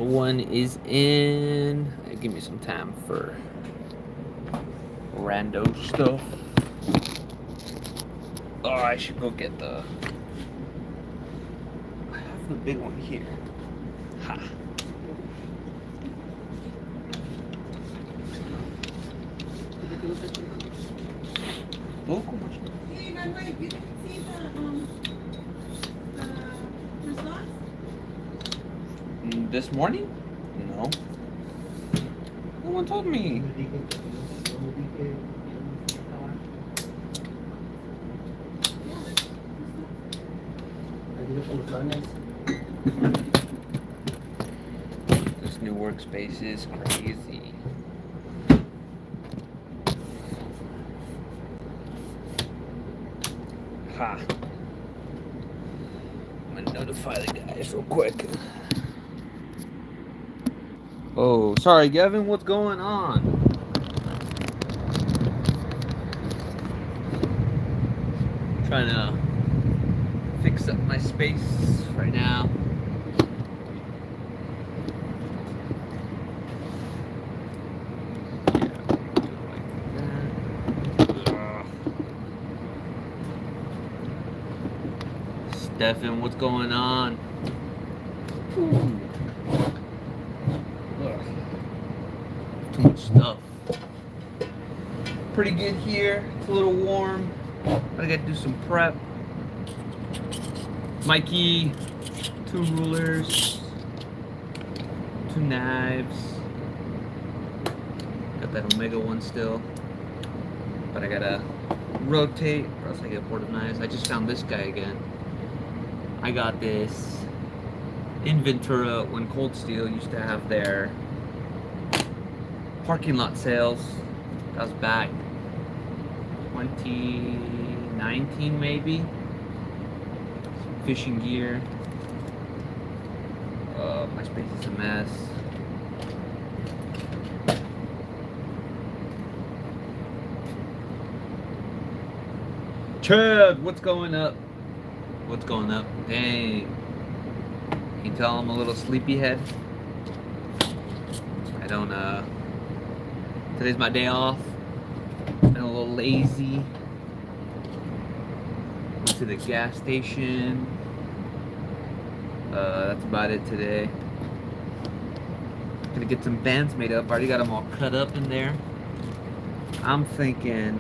one is in. Give me some time for rando stuff. Oh, I should go get the. I have the big one here. Ha. Hey, my wife, you didn't see the results? This morning? No. No one told me. This new workspace is crazy. Ha. I'm gonna notify the guys real quick. Oh, sorry, Gavin, what's going on? Trying to fix up my space right now. Stefan, what's going on? Too much stuff. Pretty good here. It's a little warm. I gotta do some prep. Mikey, 2 rulers, 2 knives. Got that Omega one still. But I gotta rotate or else I get bored of knives. I just found this guy again. I got this in Ventura when Cold Steel used to have their parking lot sales. That was back 2019 maybe. Some fishing gear. My space is a mess. Chad, what's going up? What's going up? Dang. You tell I'm a little sleepyhead. I don't, today's my day off. Been a little lazy. Went to the gas station. That's about it today. Gonna get some bands made up. Already got them all cut up in there. I'm thinking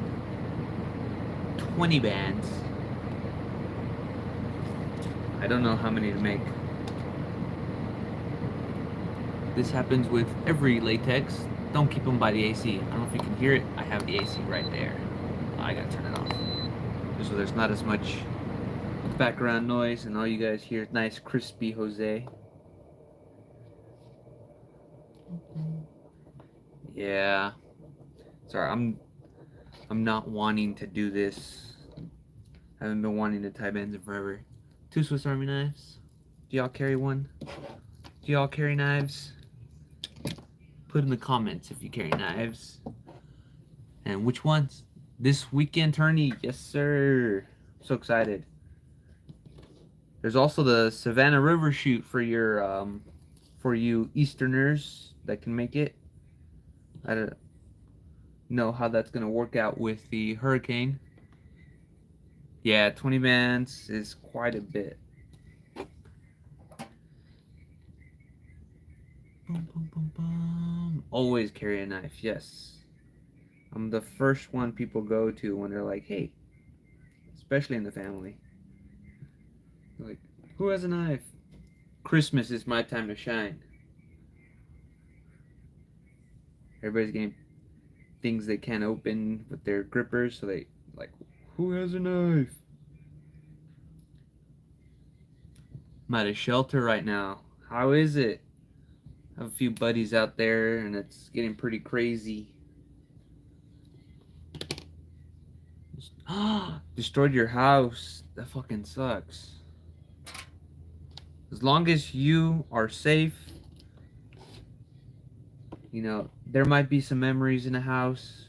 20 bands. I don't know how many to make. This happens with every latex. Don't keep them by the AC. I don't know if you can hear it. I have the AC right there. I gotta turn it off. Just so there's not as much background noise and all you guys hear nice crispy Jose. Yeah. Sorry, I'm not wanting to do this. I haven't been wanting to tie bands in forever. 2 Swiss Army knives. Do y'all carry one? Do y'all carry knives? Put in the comments if you carry knives. And which ones? This weekend tourney, yes sir. I'm so excited. There's also the Savannah River shoot for your for you Easterners that can make it. I don't know how that's gonna work out with the hurricane. Yeah, 20 bands is quite a bit. Boom, boom, boom, boom. Always carry a knife, yes. I'm the first one people go to when they're like, hey, especially in the family. They're like, who has a knife? Christmas is my time to shine. Everybody's getting things they can't open with their grippers, so they like, who has a knife? I'm at a shelter right now. How is it? I have a few buddies out there and it's getting pretty crazy. Destroyed your house. That fucking sucks. As long as you are safe, you know, there might be some memories in the house.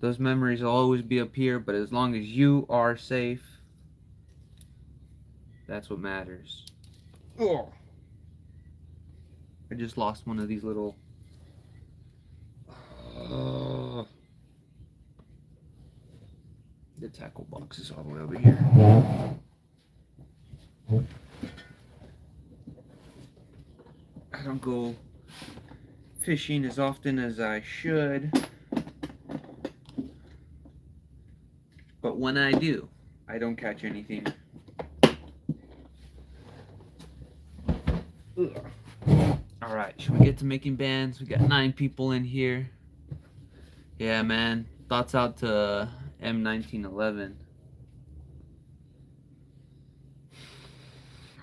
Those memories will always be up here, but as long as you are safe, that's what matters. Oh. I just lost one of these little. The tackle box is all the way over here. I don't go fishing as often as I should, but when I do, I don't catch anything. Ugh. All right, should we get to making bands? We got 9 people in here. Yeah, man. Thoughts out to M1911.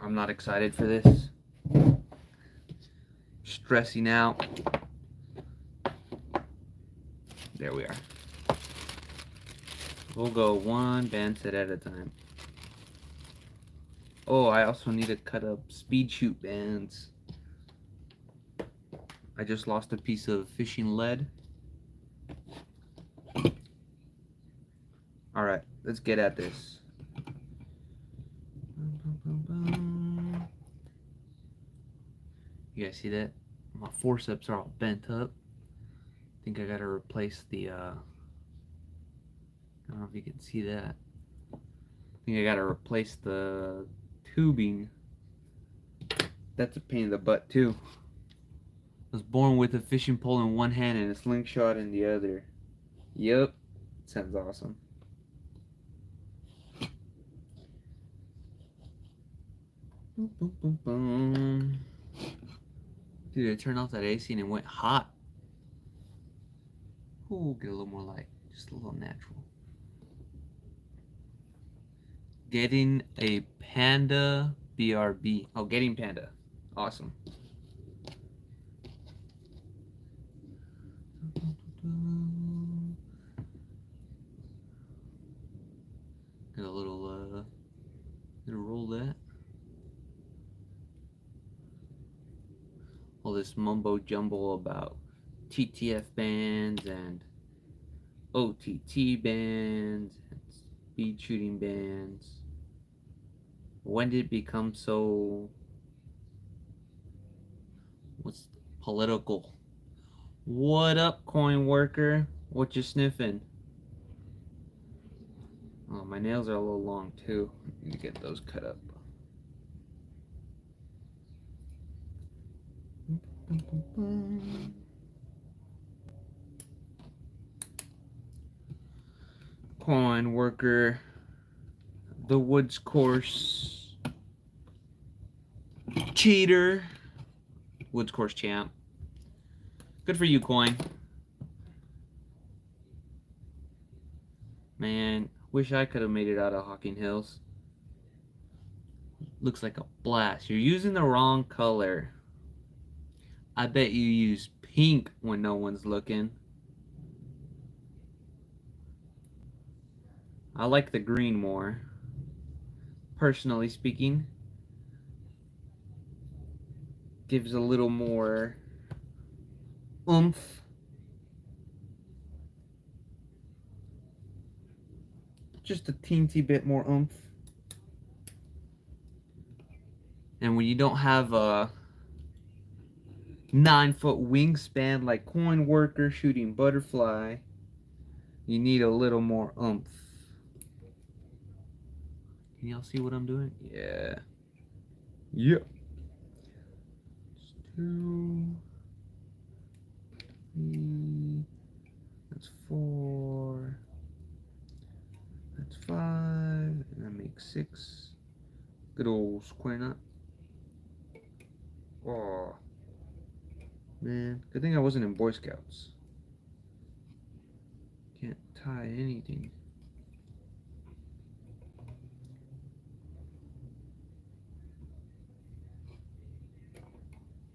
I'm not excited for this. Stressing out. There we are. We'll go one band set at a time. Oh, I also need to cut up speed shoot bands. I just lost a piece of fishing lead. Alright, let's get at this. You guys see that? My forceps are all bent up. I think I gotta replace the, I don't know if you can see that. I think I gotta replace the tubing. That's a pain in the butt too. I was born with a fishing pole in one hand and a slingshot in the other. Yep, sounds awesome. Boom, boom, boom, boom. Dude, I turned off that AC and it went hot. Ooh, get a little more light, just a little natural. Getting a Panda BRB. Oh, getting Panda. Awesome. Got a little, gonna roll that. All this mumbo jumbo about TTF bands and OTT bands and speed shooting bands. When did it become so political? What up, coin worker? What you sniffing? Oh, my nails are a little long too. I need to get those cut up. Coin worker, the woods course cheater, woods course champ. Good for you, coin. Man, wish I could have made it out of Hocking Hills. Looks like a blast. You're using the wrong color. I bet you use pink when no one's looking. I like the green more, personally speaking. Gives a little more oomph. Just a teensy bit more oomph. And when you don't have a 9-foot wingspan like coin worker shooting butterfly, you need a little more oomph. Can y'all see what I'm doing? Yeah. Yep. 2, 3, that's 4, that's 5, and that makes 6. Good old square knot. Oh, man, good thing I wasn't in Boy Scouts. Can't tie anything.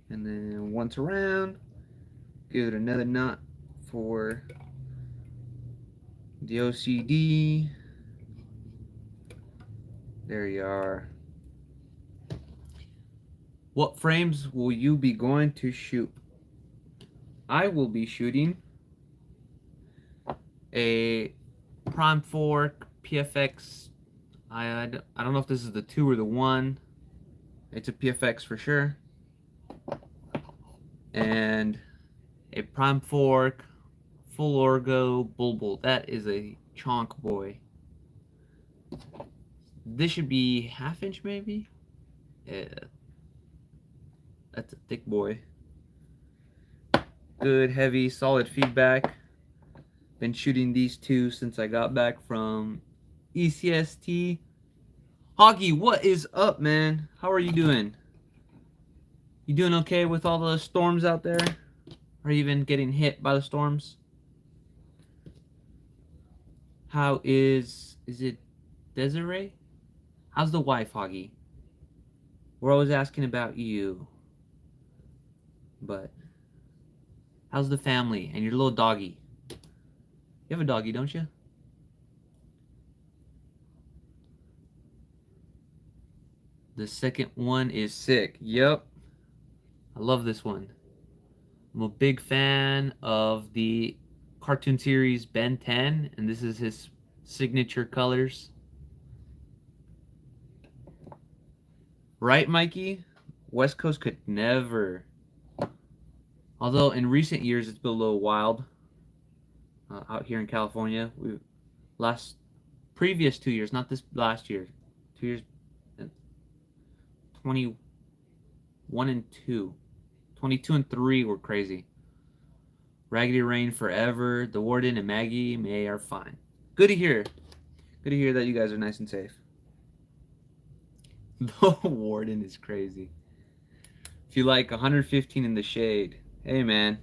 And then once around, give it another knot for the OCD. There you are. What frames will you be going to shoot? I will be shooting a Prime Fork PFX. I don't know if this is the 2 or the 1. It's a PFX for sure. and a prime fork, full orgo bulbul. That is a chonk boy. This should be half-inch maybe? Yeah. That's a thick boy. Good, heavy, solid feedback. Been shooting these two since I got back from WCST. Hoggy, what is up, man? How are you doing? You doing okay with all the storms out there? Or even getting hit by the storms? How is it Desiree? How's the wife, Hoggy? We're always asking about you. But how's the family and your little doggy? You have a doggy, don't you? The second one is sick. Yep. I love this one. I'm a big fan of the cartoon series Ben 10, and this is his signature colors. Right, Mikey? West Coast could never. Although in recent years it's been a little wild out here in California. Previous 2 years, not this last year. 2 years, 21 and 2. 22 and 3 were crazy. Raggedy Rain forever. The Warden and Maggie May are fine. Good to hear. Good to hear that you guys are nice and safe. The Warden is crazy. If you like 115 in the shade, hey man,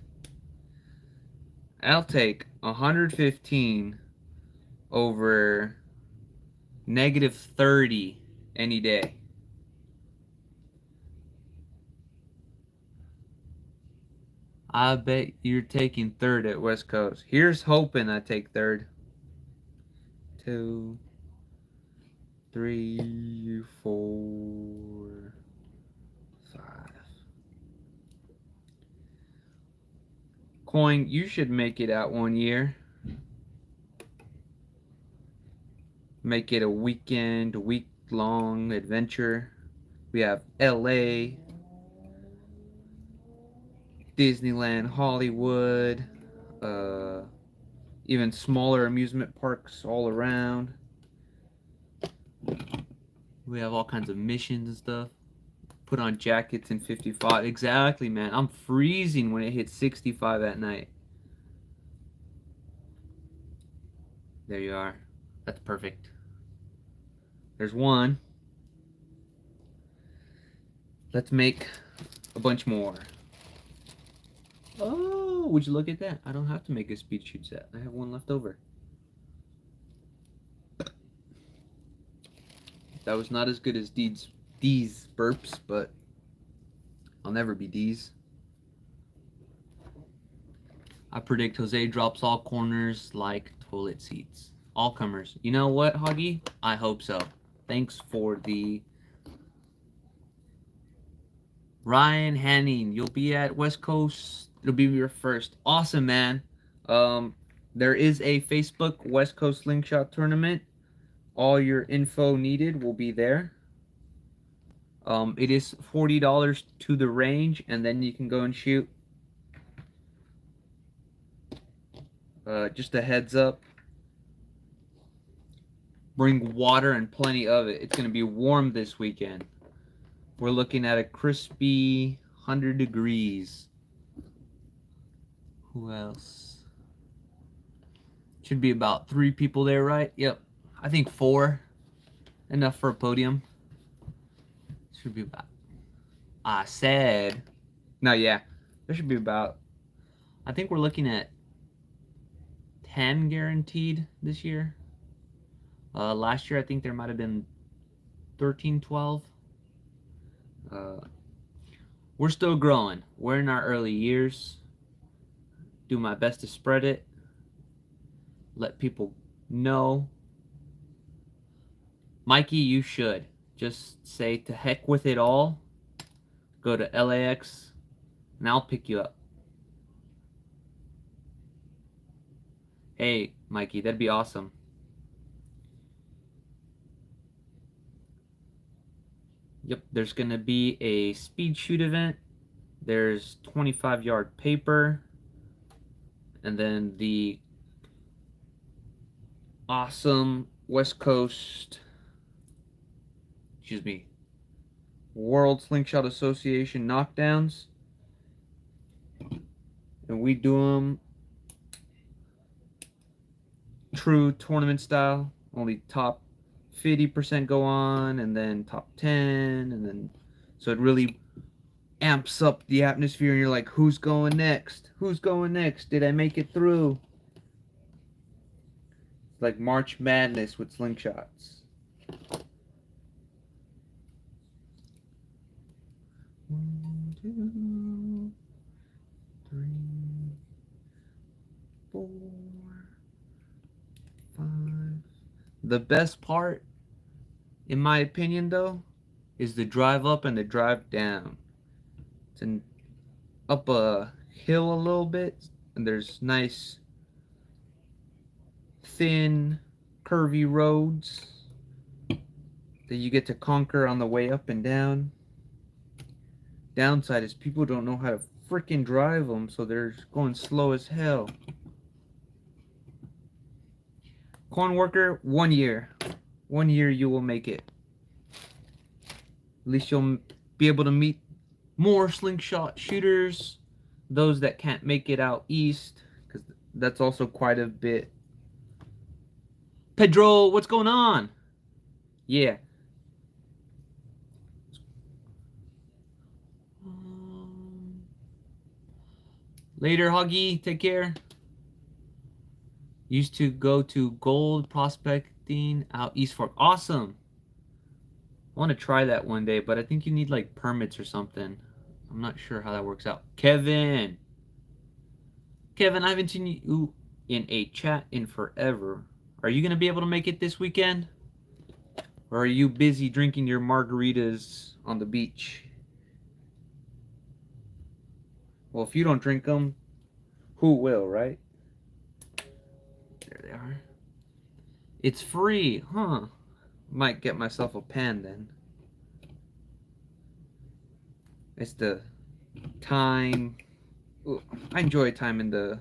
I'll take 115 over -30 any day. I bet you're taking third at West Coast. Here's hoping I take third. 2, 3, 4, 5. Coin, you should make it out one year. Make it a week-long adventure. We have LA, Disneyland, Hollywood, even smaller amusement parks all around. We have all kinds of missions and stuff. Put on jackets in 55. Exactly, man. I'm freezing when it hits 65 at night. There you are. That's perfect. There's one. Let's make a bunch more. Oh, would you look at that? I don't have to make a speed shoot set. I have one left over. That was not as good as D's burps, but I'll never be D's. I predict Jose drops all corners like toilet seats. All comers. You know what, Hoggy? I hope so. Thanks for the... Ryan Hanning, you'll be at West Coast. It'll be your first. Awesome, man. There is a Facebook West Coast Slingshot tournament. All your info needed will be there. It is $40 to the range, and then you can go and shoot. Just a heads up. Bring water and plenty of it. It's going to be warm this weekend. We're looking at a crispy 100 degrees. Who else? Should be about 3 people there, right? Yep. I think 4. Enough for a podium. Should be about... I said... No, yeah. There should be about... I think we're looking at 10 guaranteed this year. Last year, I think there might have been 13, 12. We're still growing. We're in our early years. Do my best to spread it. Let people know. Mikey, you should. Just say to heck with it all. Go to LAX and I'll pick you up. Hey, Mikey, that'd be awesome. Yep, there's going to be a speed shoot event There's 25-yard paper, and then the awesome West Coast, World Slingshot Association knockdowns. And we do them true tournament style. Only top 50% go on, and then top 10, and then so it really amps up the atmosphere, and you're like, who's going next? Who's going next? Did I make it through? It's like March Madness with slingshots. 1, 2, 3, 4, 5. The best part, in my opinion, though, is the drive up and the drive down. It's up a hill a little bit, and there's nice, thin, curvy roads that you get to conquer on the way up and down. Downside is people don't know how to freaking drive them, so they're going slow as hell. Corn worker, 1 year. 1 year you will make it. At least you'll be able to meet more slingshot shooters, those that can't make it out east, because that's also quite a bit. Pedro, what's going on? Yeah. Later, Huggy. Take care. Used to go to gold prospecting out East Fork. Awesome. I want to try that one day, but I think you need like permits or something. I'm not sure how that works out. Kevin, I haven't seen you in a chat in forever. Are you going to be able to make it this weekend? Or are you busy drinking your margaritas on the beach? Well, if you don't drink them, who will, right? There they are. It's free, huh? Might get myself a pan then. It's the time. Ooh, I enjoy time in the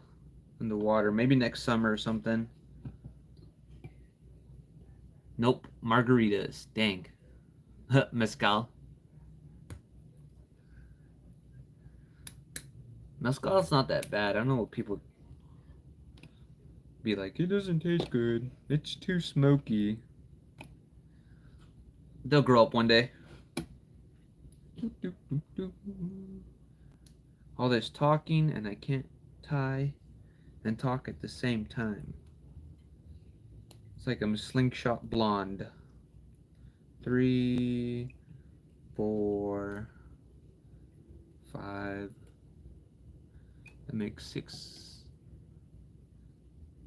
water. Maybe next summer or something. Nope, margaritas. Dang. Mezcal. Mezcal's not that bad. I don't know what people be like. It doesn't taste good. It's too smoky. They'll grow up one day. All this talking and I can't tie and talk at the same time. It's like I'm a slingshot blonde. 3, 4, 5. That makes 6.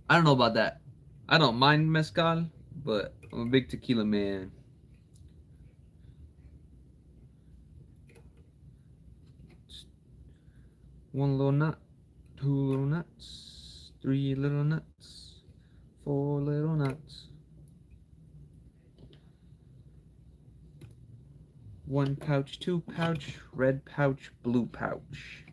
I don't know about that. I don't mind mezcal, but I'm a big tequila man. One little nut, 2 little nuts, 3 little nuts, 4 little nuts. 1 pouch, 2 pouch, red pouch, blue pouch.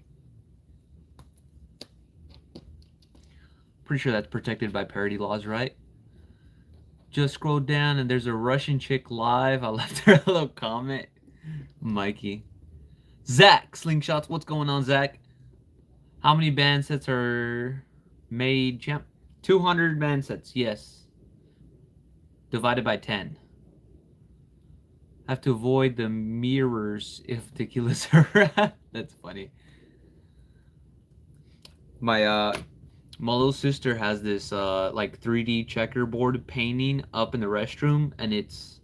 Pretty sure that's protected by parody laws, right? Just scroll down and there's a Russian chick live. I left her a little comment. Mikey. Zach, Slingshots, what's going on, Zach? How many band sets are made, champ? 200 band sets, yes. Divided by 10. Have to avoid the mirrors if tequila's around. That's funny. My little sister has this like 3D checkerboard painting up in the restroom, and it's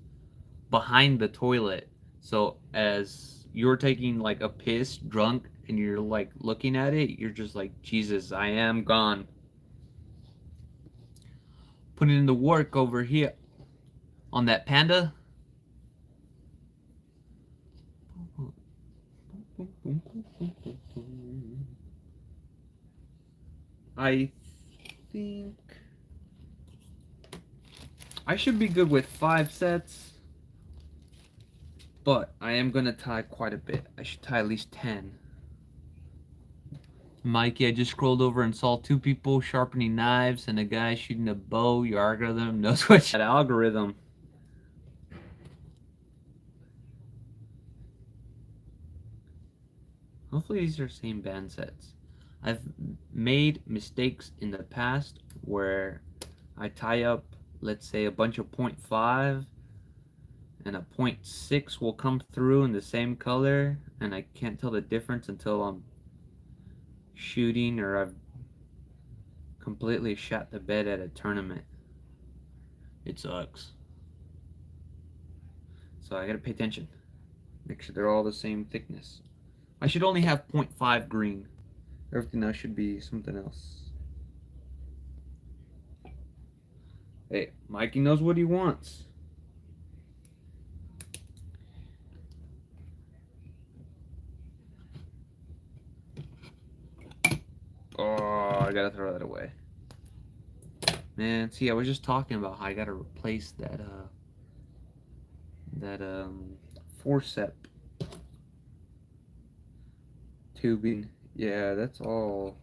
behind the toilet. So as you're taking like a piss drunk and you're like looking at it, you're just like, Jesus, I am gone. Putting in the work over here on that panda. I think I should be good with 5 sets, but I am gonna tie quite a bit. I should tie at least 10. Mikey, I just scrolled over and saw 2 people sharpening knives and a guy shooting a bow. Your algorithm knows what that algorithm. Hopefully these are same band sets. I've made mistakes in the past where I tie up, let's say, a bunch of 0.5 and a 0.6 will come through in the same color, and I can't tell the difference until I'm shooting or I've completely shot the bed at a tournament. It sucks. So I gotta pay attention. Make sure they're all the same thickness. I should only have 0.5 green. Everything else should be something else. Hey, Mikey knows what he wants. Oh, I gotta throw that away. Man, see, I was just talking about how I gotta replace that forcep tubing. Yeah, that's all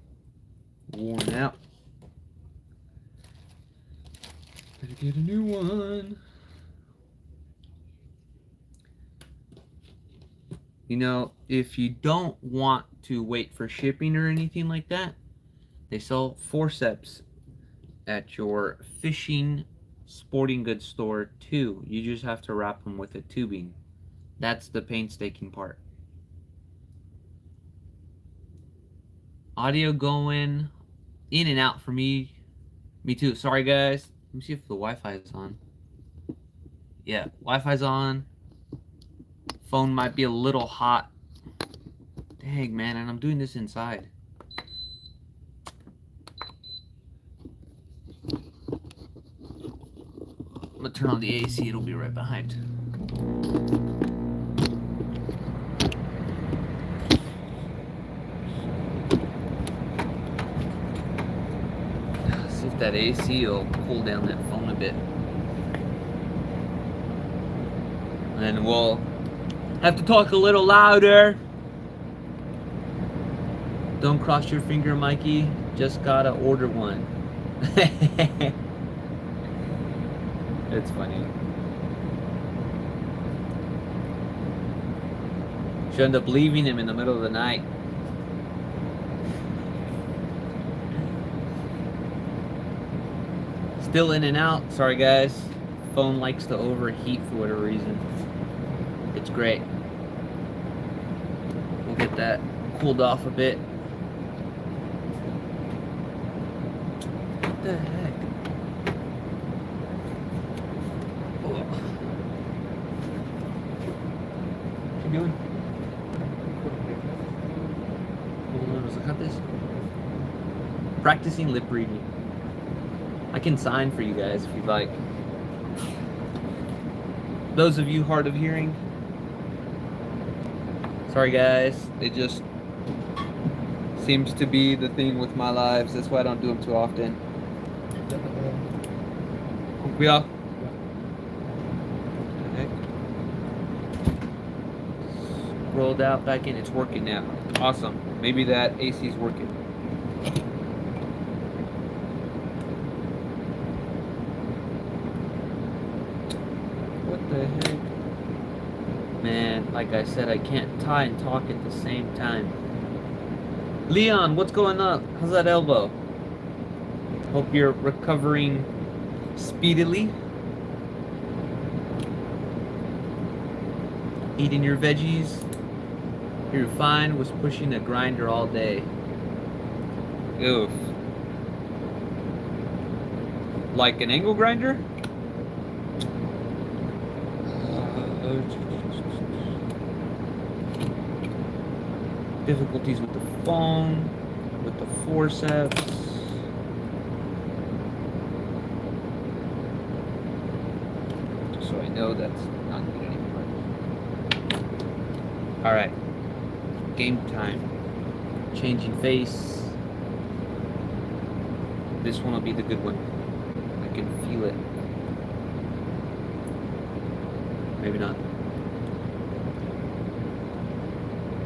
worn out. Gotta get a new one. You know, if you don't want to wait for shipping or anything like that, they sell forceps at your fishing sporting goods store too. You just have to wrap them with a tubing. That's the painstaking part. Audio going in and out for me. Me too. Sorry guys. Let me see if the Wi-Fi is on. Yeah, Wi-Fi's on. Phone might be a little hot. Dang, man, and I'm doing this inside. I'm gonna turn on the AC, it'll be right behind. See if that AC will cool down that phone a bit. And we'll have to talk a little louder. Don't cross your finger, Mikey. Just gotta order one. It's funny. Should end up leaving him in the middle of the night. Still in and out. Sorry, guys. Phone likes to overheat for whatever reason. It's great. We'll get that cooled off a bit. What the heck? Oh. What you doing? Hold on, does it cut this? Practicing lip reading. I can sign for you guys if you'd like. Those of you hard of hearing, sorry guys, it just seems to be the thing with my lives. That's why I don't do them too often. We are. Rolled out back in. It's working now. Awesome. Maybe that AC is working. What the heck? Man, like I said, I can't tie and talk at the same time. Leon, what's going on? How's that elbow? Hope you're recovering speedily. Eating your veggies. You're fine. Was pushing a grinder all day. Oof. Like an angle grinder? Difficulties with the phone, with the forceps. Just so I know that's not good anymore. Alright. Game time. Changing face. This one will be the good one. I can feel it. Maybe not.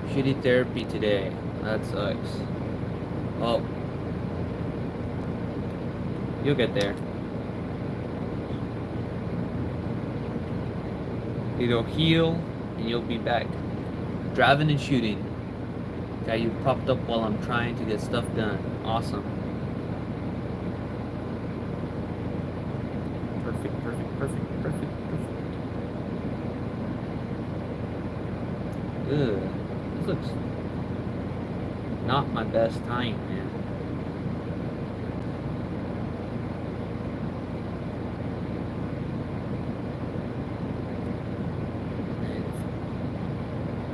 Shitty therapy today. That sucks. Oh. You'll get there. It'll heal and you'll be back. Driving and shooting. Got you propped up while I'm trying to get stuff done. Awesome. Perfect, perfect, perfect, perfect, perfect. Ugh. This looks not my best time, man.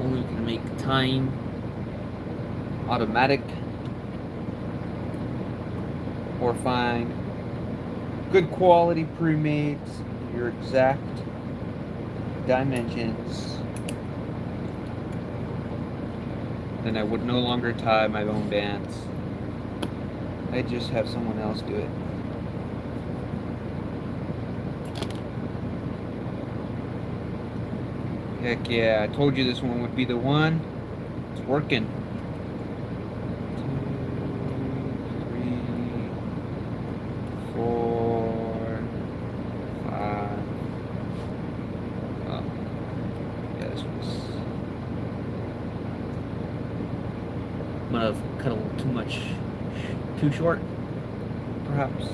Only can make time automatic or find good quality pre-made your exact dimensions, then I would no longer tie my own bands. I'd just have someone else do it. Heck yeah, I told you this one would be the one. It's working. 2, 3, 4, 5. Oh, yeah, this was. I'm gonna cut a little too much, too short, perhaps.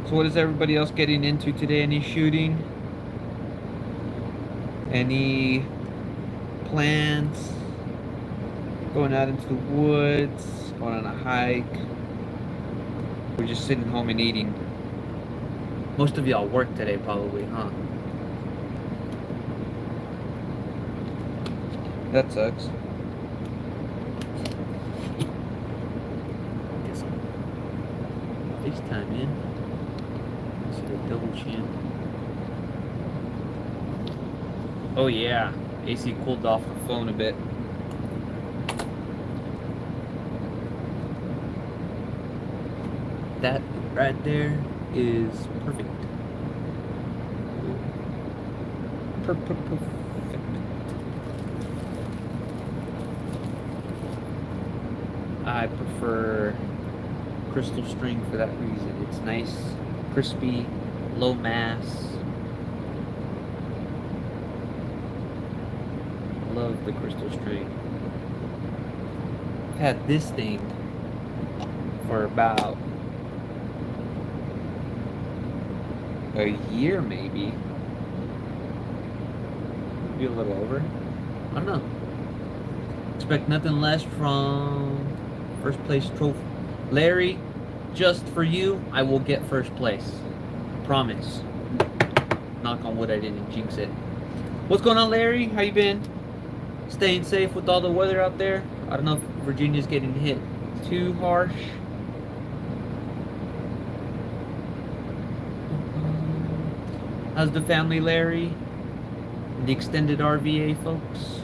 So what is everybody else getting into today? Any shooting? Any plans? Going out into the woods? Going on a hike? We're just sitting home and eating. Most of y'all work today probably, huh? That sucks. Guess I'm FaceTime in. Double chin. Oh yeah, AC cooled off the phone a bit. That right there is perfect. Perfect. I prefer crystal string for that reason. It's nice, crispy, low mass. Love the crystal string. I've had this thing for about a year, maybe a little over. I don't know. Expect nothing less from first place trophy. Larry, just for you, I will get first place. Promise. Knock on wood, I didn't jinx it. What's going on, Larry? How you been? Staying safe with all the weather out there? I don't know if Virginia's getting hit too harsh. How's the family, Larry? The extended RVA folks?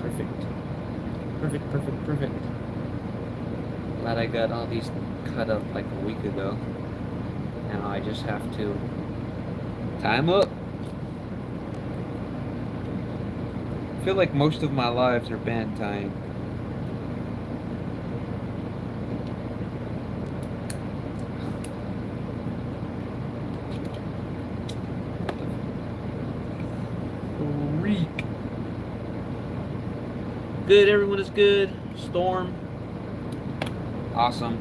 Perfect. Perfect, perfect, perfect. Glad I got all these cut up like a week ago. Now I just have to tie them up. I feel like most of my lives are band tying. Freak. Good, everyone is good. Storm. Awesome.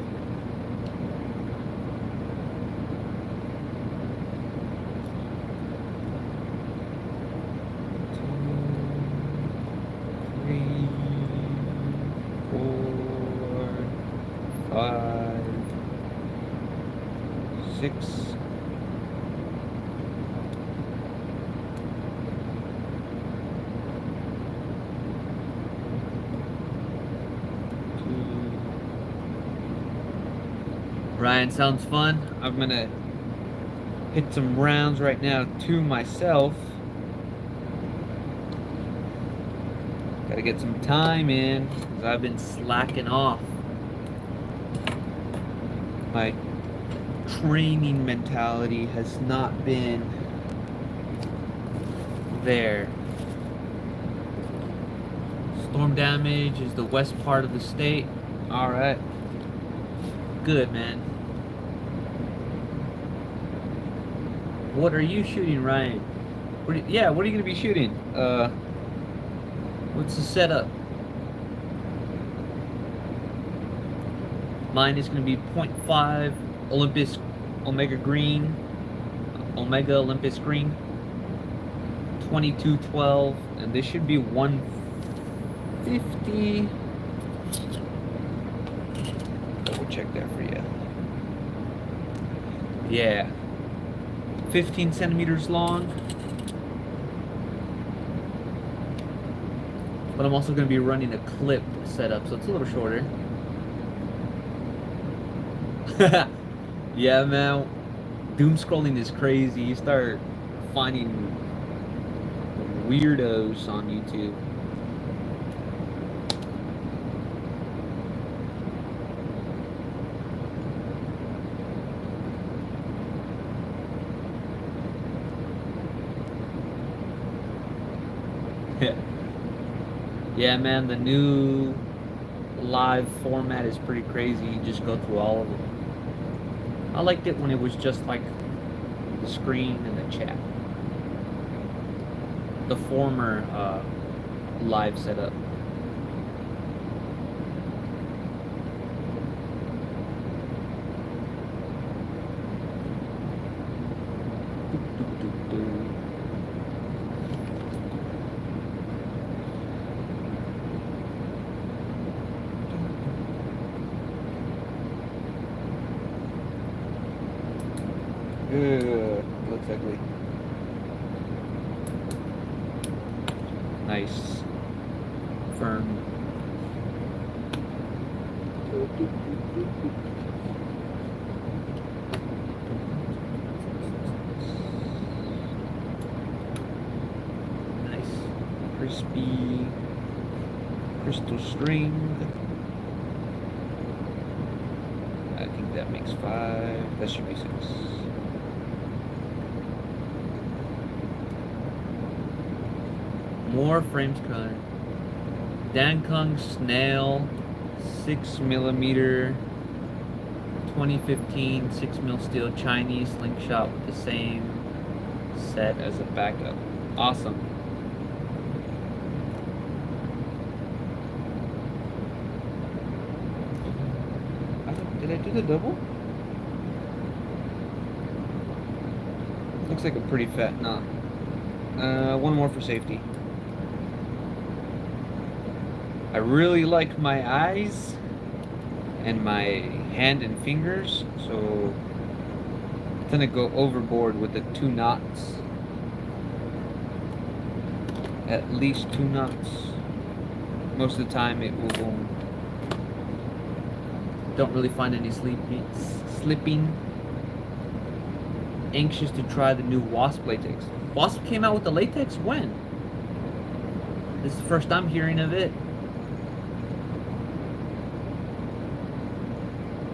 Ryan, sounds fun. I'm gonna hit some rounds right now to myself. Gotta get some time in because I've been slacking off. My training mentality has not been there. Storm damage is the west part of the state. All right. Good, man. What are you shooting, Ryan? What are you gonna be shooting? What's the setup? Mine is gonna be 0.5 Olympus Omega Green, Omega Olympus Green, 2212, and this should be 150. Double check that for you. Yeah. 15 centimeters long. But I'm also going to be running a clip setup, so it's a little shorter. Yeah, man. Doom scrolling is crazy. You start finding weirdos on YouTube. Yeah, man, the new live format is pretty crazy. You just go through all of them. I liked it when it was just like the screen and the chat. The former live setup. Looks ugly. Nice. Firm. Nice. Crispy. Crystal string. I think that makes 5. That should be 6. More frames cut. Dankung Snail, 6mm, 2015, 6mm steel Chinese slingshot with the same set as a backup. Awesome. Did I do the double? Looks like a pretty fat knot. One more for safety. I really like my eyes and my hand and fingers, so I'm gonna go overboard with the 2 knots. At least 2 knots. Most of the time it will go. Don't really find any slipping. Anxious to try the new Wasp latex. Wasp came out with the latex when? This is the first I'm hearing of it.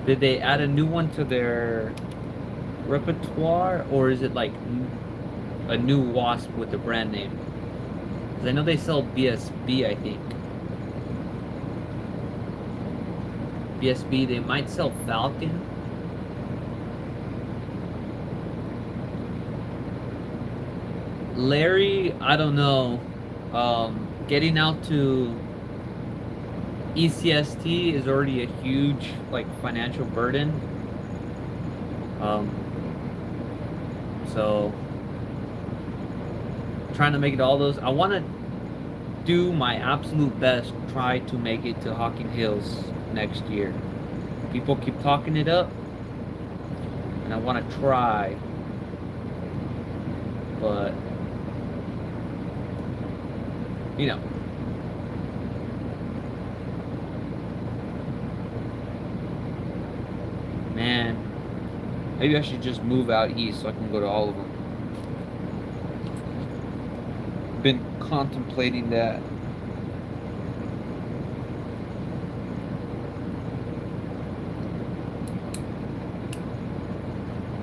Did they add a new one to their repertoire, or is it like a new Wasp with the brand name? Because I know they sell BSB, I think. BSB, they might sell Falcon. Larry, I don't know. Getting out to ECST is already a huge financial burden. So trying to make it all those. I want to do my absolute best, try to make it to Hocking Hills next year. People keep talking it up, and I want to try, but you know. Man, maybe I should just move out east so I can go to all of them. Been contemplating that.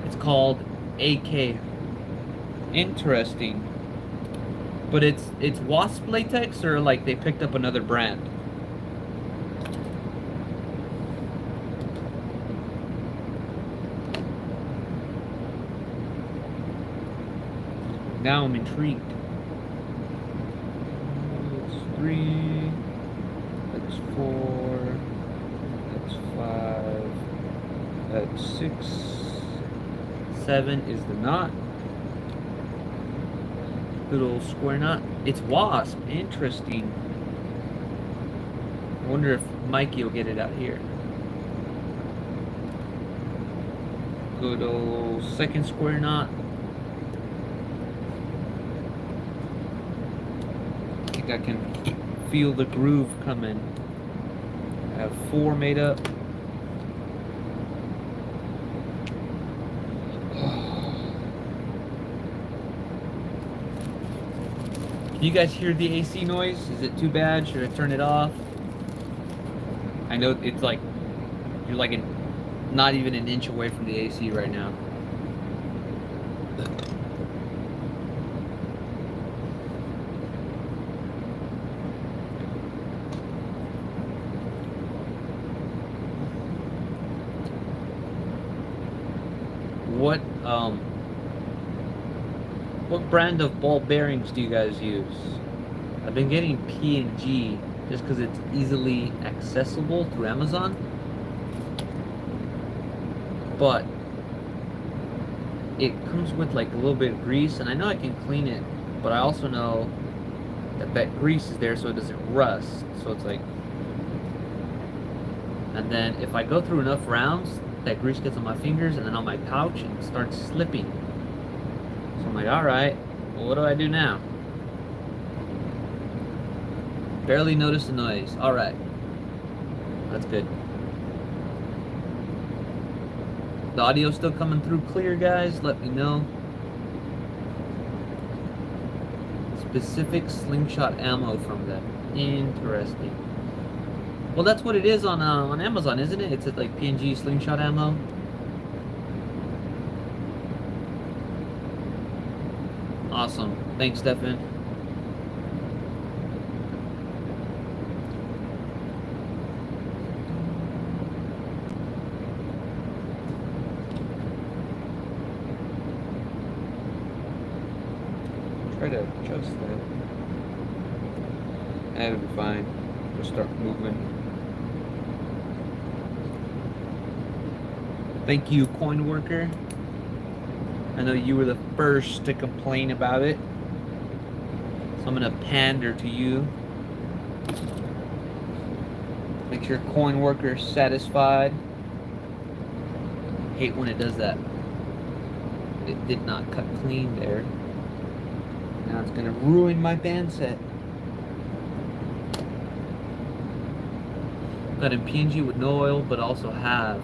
It's called AK. Interesting. But it's wasp latex, or like they picked up another brand? Now I'm intrigued. That's 3. That's 4. That's 5. That's 6. 7 is the knot. Little square knot. It's wasp. Interesting. I wonder if Mikey will get it out here. Good old second square knot. I think I can feel the groove coming. I have 4 made up. Can you guys hear the AC noise? Is it too bad? Should I turn it off? I know it's like you're like not even an inch away from the AC right now. What brand of ball bearings do you guys use? I've been getting P&G just because it's easily accessible through Amazon. But it comes with like a little bit of grease, and I know I can clean it, but I also know that grease is there so it doesn't rust. So it's like, and then if I go through enough rounds, that grease gets on my fingers and then on my pouch and starts slipping. So I'm like, alright, well, what do I do now? Barely notice the noise. Alright. That's good. The audio's still coming through clear, guys? Let me know. Specific slingshot ammo from them. Interesting. Well, that's what it is on Amazon, isn't it? It's like P&G slingshot ammo. Awesome. Thanks, Stefan. Try to adjust that. That'll be fine. Just start moving. Thank you, Coin Worker. I know you were the first to complain about it, so I'm gonna pander to you. Make sure Coin Worker's satisfied. Hate when it does that. It did not cut clean there. Now it's gonna ruin my band set. Got in P&G with no oil, but also have.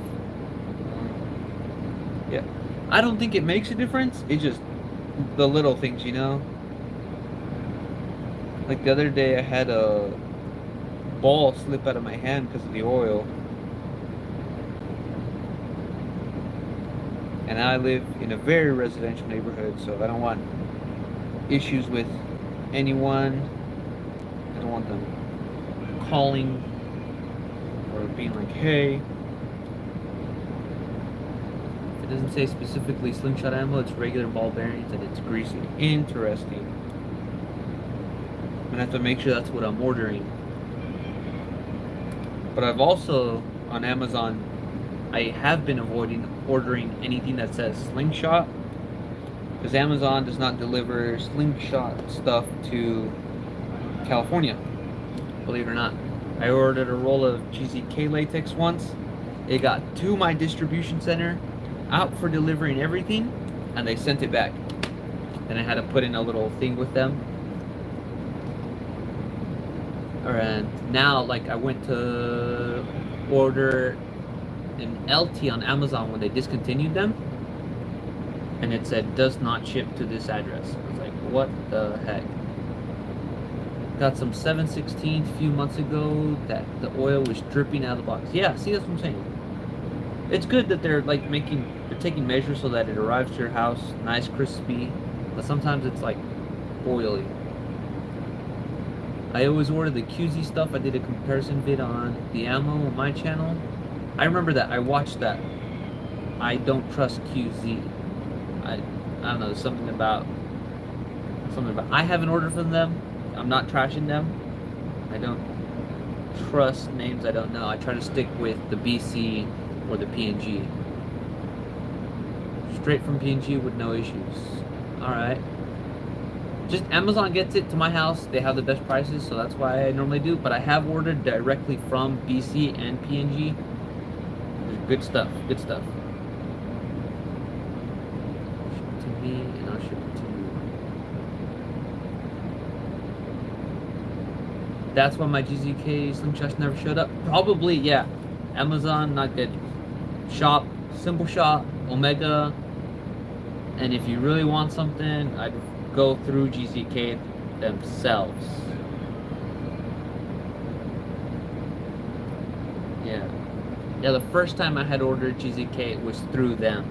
Yeah. I don't think it makes a difference. It's just the little things, you know? Like the other day I had a ball slip out of my hand because of the oil. And I live in a very residential neighborhood, so I don't want issues with anyone. I don't want them calling or being like, hey. It doesn't say specifically slingshot ammo, it's regular ball bearings and it's greasy. Interesting. I'm gonna have to make sure that's what I'm ordering. But I've also, on Amazon, I have been avoiding ordering anything that says slingshot, because Amazon does not deliver slingshot stuff to California, believe it or not. I ordered a roll of GZK latex once. It got to my distribution center, out for delivering everything, and they sent it back. And I had to put in a little thing with them. And now, like, I went to order an LT on Amazon when they discontinued them, and it said does not ship to this address. I was like, what the heck? Got some 7/16 a few months ago that the oil was dripping out of the box. Yeah, see, that's what I'm saying. It's good that they're like they're taking measures so that it arrives to your house nice, crispy, but sometimes it's like oily. I always order the QZ stuff. I did a comparison vid on the ammo on my channel. I remember that. I watched that. I don't trust QZ. I don't know, something about I haven't ordered from them. I'm not trashing them. I don't trust names I don't know. I try to stick with the BC or the PNG. Straight from PNG with no issues. Alright. Just Amazon gets it to my house. They have the best prices, so that's why I normally do. But I have ordered directly from BC and PNG. Good stuff. Good stuff. Ship it to me, and I'll ship it to you. That's why my GZK slingshots never showed up. Probably, yeah. Amazon, not good. Shop, Simple Shop, Omega. And if you really want something, I'd go through GZK themselves. Yeah. Yeah, the first time I had ordered GZK, it was through them.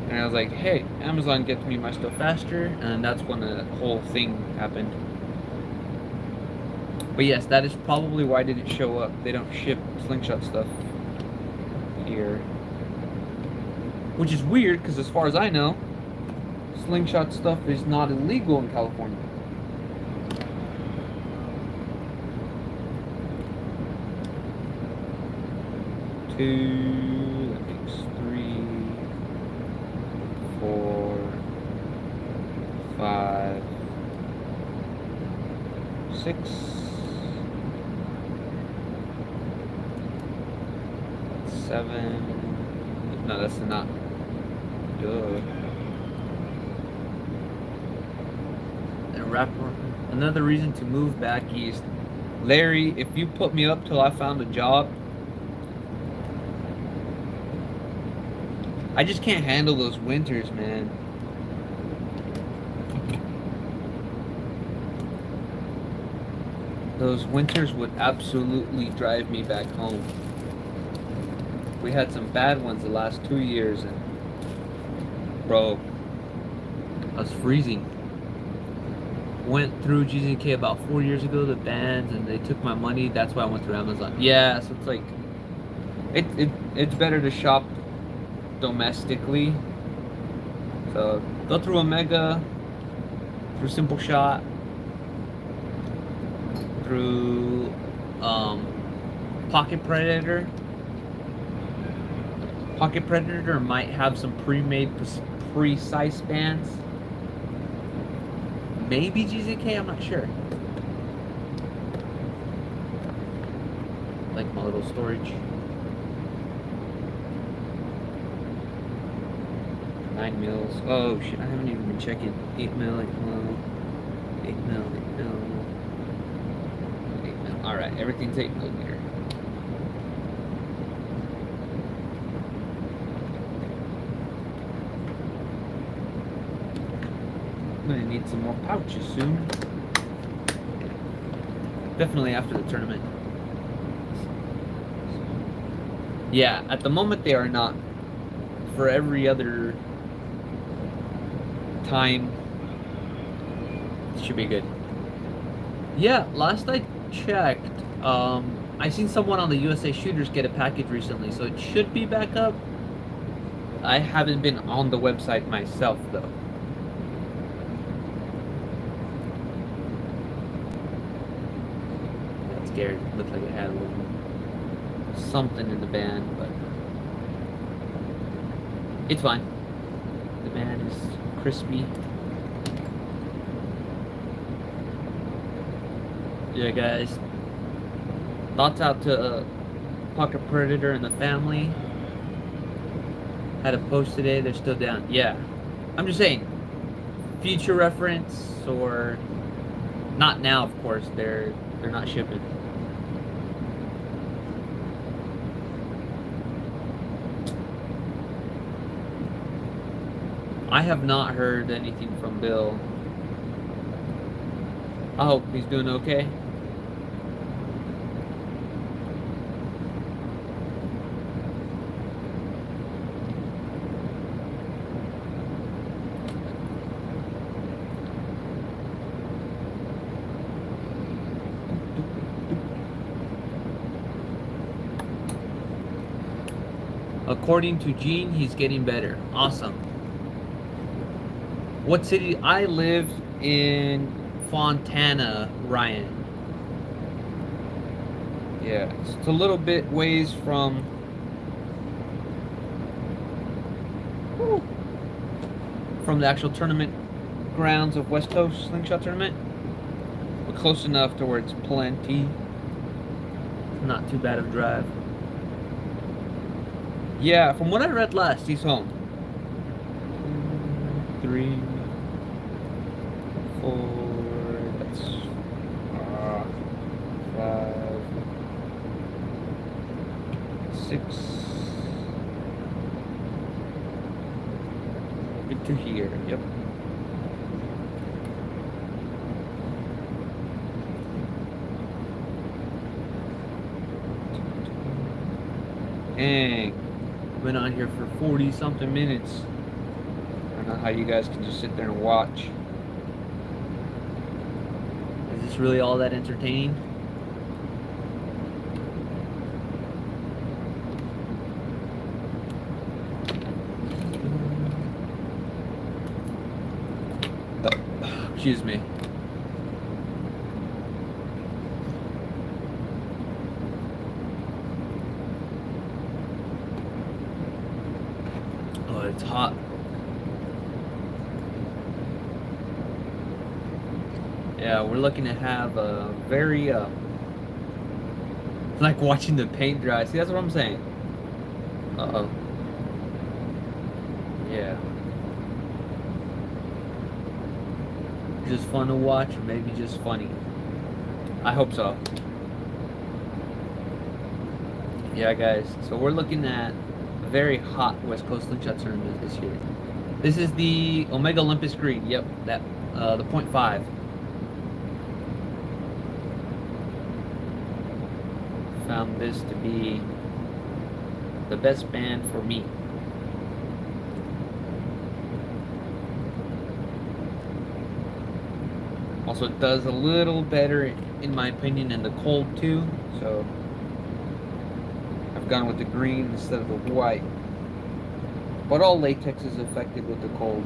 And I was like, hey, Amazon gets me my stuff faster. And that's when the whole thing happened. But yes, that is probably why it didn't show up. They don't ship slingshot stuff here. Which is weird, because as far as I know, slingshot stuff is not illegal in California. Two, that makes 3, 4, 5, 6, 7. No, that's not. Duh. And wrap. Another reason to move back east. Larry, if you put me up till I found a job, I just can't handle those winters, man. Those winters would absolutely drive me back home. We had some bad ones the last 2 years, and bro, I was freezing. Went through GZK about 4 years ago, the bands, and they took my money. That's why I went through Amazon. Yeah, so it's like, it's better to shop domestically. So go through Omega, through Simple Shot, through Pocket Predator. Pocket Predator might have some pre-made precise bands. Maybe GZK, I'm not sure. Like my little storage. 9 mils. Oh shit, I haven't even been checking. 8 mil, 8 mil, 8 mil, 8 mil, 8 mil. Alright, everything's 8 millimeter. I'm gonna need some more pouches soon. Definitely after the tournament. Yeah, at the moment they are not. For every other time, it should be good. Yeah, last I checked, I seen someone on the USA Shooters get a package recently, so it should be back up. I haven't been on the website myself though. Got scared. Looked like it had a little something in the band, but it's fine. The band is crispy. Yeah, guys. Thoughts out to Pocket Predator and the family. Had a post today. They're still down. Yeah, I'm just saying. Future reference, or not now, of course. They're not shipping. I have not heard anything from Bill. I hope he's doing okay. According to Gene, he's getting better. Awesome. What city? I live in Fontana, Ryan. Yeah, it's a little bit ways from the actual tournament grounds of West Coast Slingshot Tournament. But close enough to where it's plenty. Not too bad of a drive. Yeah, from what I read last, he's home. 3, 4, that's 5, 6. Get to here, yep. Dang, been on here for 40 something minutes. I don't know how you guys can just sit there and watch. Is this really all that entertaining? Excuse me. Oh, it's hot. Yeah, we're looking to have a very, like watching the paint dry. See, that's what I'm saying. Uh-oh. Yeah. Just fun to watch, or maybe just funny. I hope so. Yeah, guys. So we're looking at a very hot West Coast Slingshot tournament this year. This is the Omega Olympus Green. Yep, that the .5. Found this to be the best band for me. Also, it does a little better, in my opinion, in the cold too. So I've gone with the green instead of the white. But all latex is affected with the cold.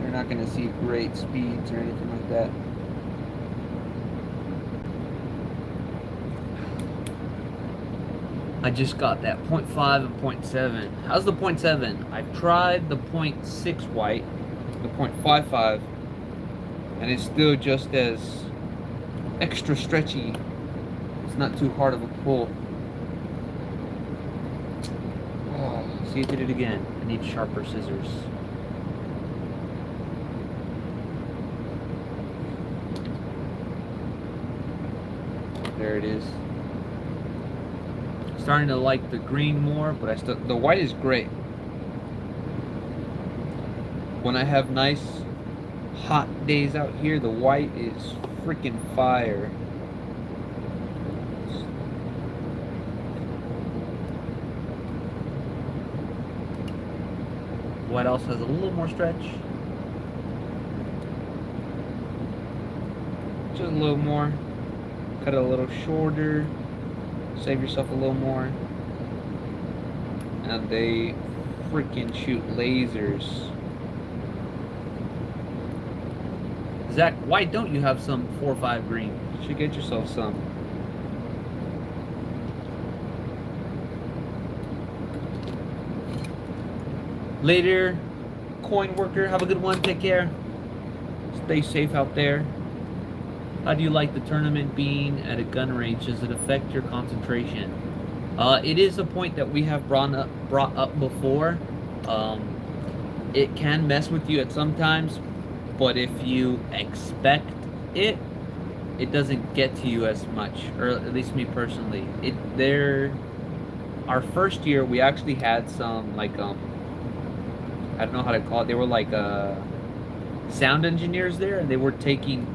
You're not going to see great speeds or anything like that. I just got that .5 and .7. How's the .7? I've tried the .6 white, the .55, and it's still just as extra stretchy. It's not too hard of a pull. Oh, see, it did it again. I need sharper scissors. There it is. Starting to like the green more, but the white is great. When I have nice hot days out here, the white is freaking fire. White also has a little more stretch. Just a little more. Cut it a little shorter. Save yourself a little more. And they freaking shoot lasers. Zach, why don't you have some 4-5 green? You should get yourself some. Later, coin worker, have a good one, take care. Stay safe out there. How do you like the tournament being at a gun range? Does it affect your concentration? It is a point that we have brought up before. It can mess with you at some times, but if you expect it, it doesn't get to you as much, or at least me personally. Our first year, we actually had some, like, I don't know how to call it. They were like sound engineers there, and they were taking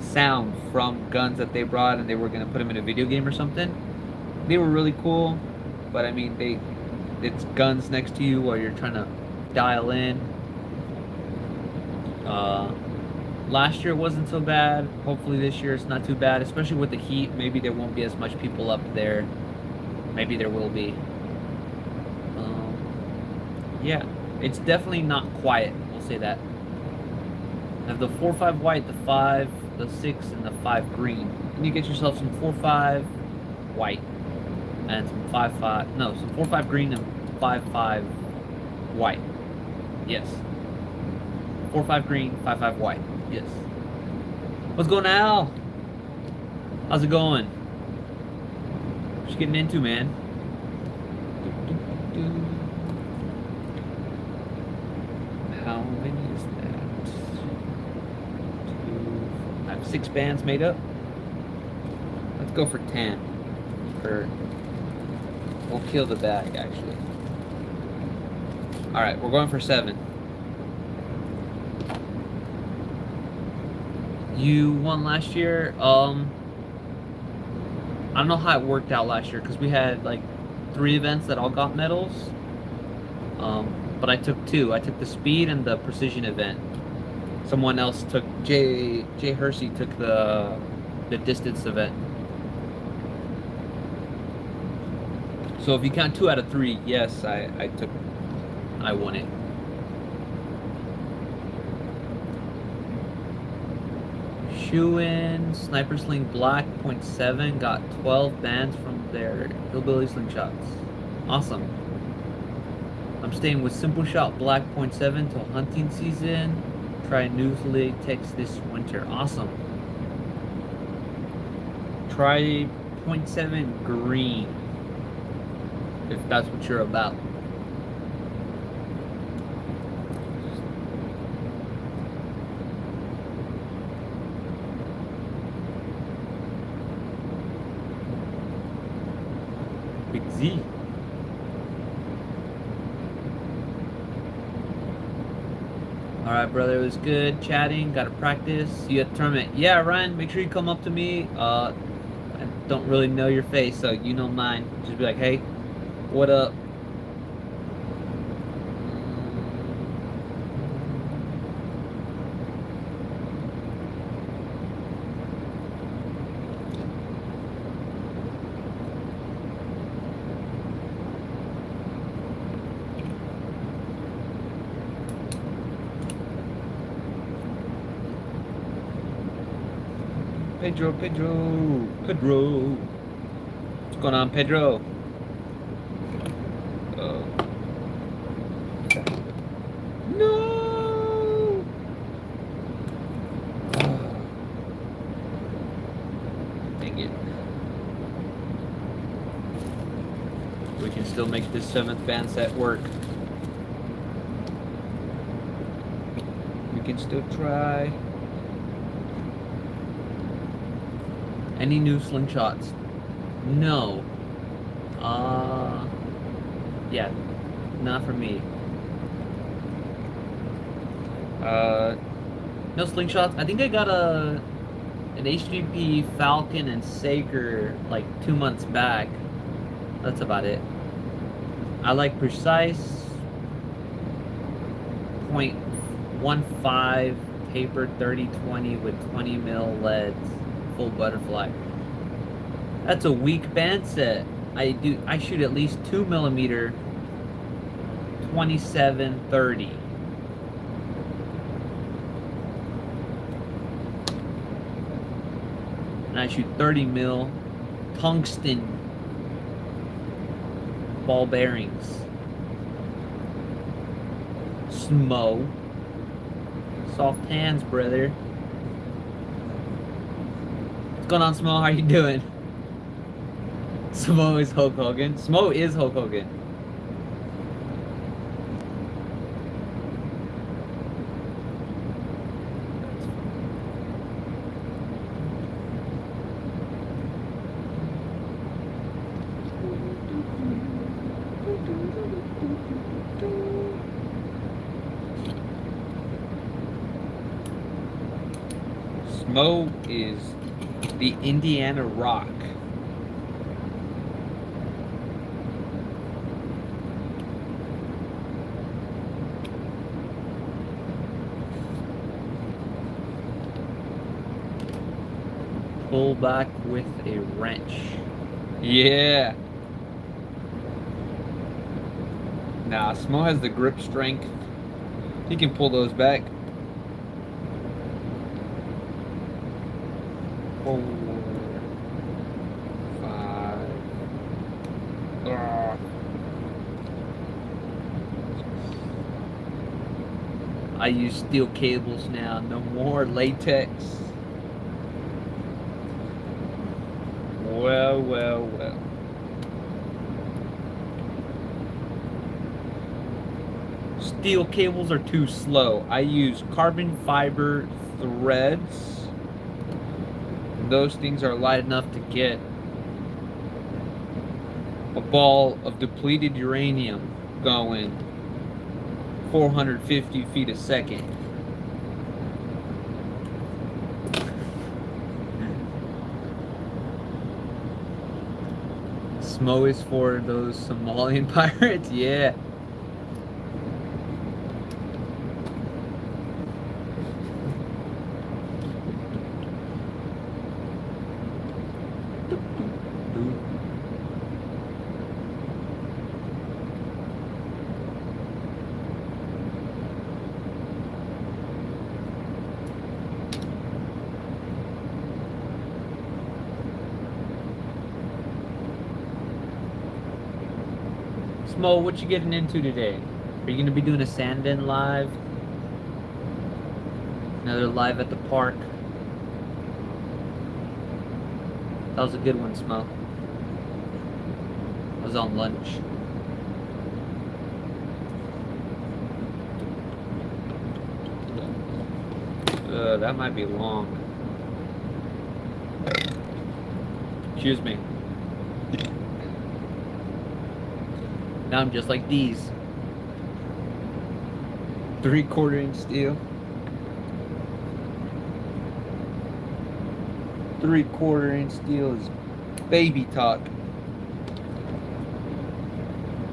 sound from guns that they brought, and they were going to put them in a video game or something. They were really cool, but I mean, it's guns next to you while you're trying to dial in. Last year it wasn't so bad. Hopefully this year it's not too bad, especially with the heat. Maybe there won't be as much people up there. Maybe there will be. Yeah, it's definitely not quiet. We'll say that. I have the 4-5 white, the 5, the 6, and the 5 green. And you get yourself some 4-5 white and some 5-5. No, some 4-5 green and 5-5 white. Yes. 4-5 green, 5-5 white. Yes. What's going on, Al? How's it going? What you getting into, man? How many is that? 2. I have 6 bands made up. Let's go for 10. We'll kill the bag, actually. Alright, we're going for 7. You won last year. I don't know how it worked out last year because we had like 3 events that all got medals. But I took 2. I took the speed and the precision event. Someone else took Jay Hersey took the distance event. So if you count 2 out of 3, yes, I won it. Shoe-in, Sniper Sling Black .7 got 12 bands from their Hillbilly Slingshots. Awesome. I'm staying with Simple Shot Black .7 till hunting season. Try new latex this winter. Awesome. Try .7 green, if that's what you're about. Big Z. Alright, brother, it was good chatting. Gotta practice. See you at the tournament. Yeah, Ryan, make sure you come up to me. I don't really know your face, so you know mine. Just be like, hey, what up? Pedro. What's going on, Pedro? No! Dang it. We can still make this 7th band set work. We can still try. Any new slingshots? No. Yeah, not for me. No slingshots. I think I got an HGP Falcon and Saker like 2 months back. That's about it. I like precise .15 tapered 30-20 with 20 mil leads. Full butterfly. That's a weak band set. I shoot at least 2mm 27-30. And I shoot 30 mil tungsten ball bearings. Smo. Soft hands, brother. What's going on, Smo? How you doing? Smo is Hulk Hogan. Smo is Hulk Hogan. Smo is the Indiana Rock. Pull back with a wrench. Yeah. Nah, Smo has the grip strength. He can pull those back. 4, 5. Ugh. I use steel cables now, no more latex. Well, well, well. Steel cables are too slow. I use carbon fiber threads. Those things are light enough to get a ball of depleted uranium going 450 feet a second. Smo is for those Somalian pirates, yeah. Smo, what you getting into today? Are you gonna be doing a Sandin live? Another live at the park? That was a good one, Smo. I was on lunch. That might be long. Excuse me. Now I'm just like these. 3/4 inch steel. 3/4 inch steel is baby talk.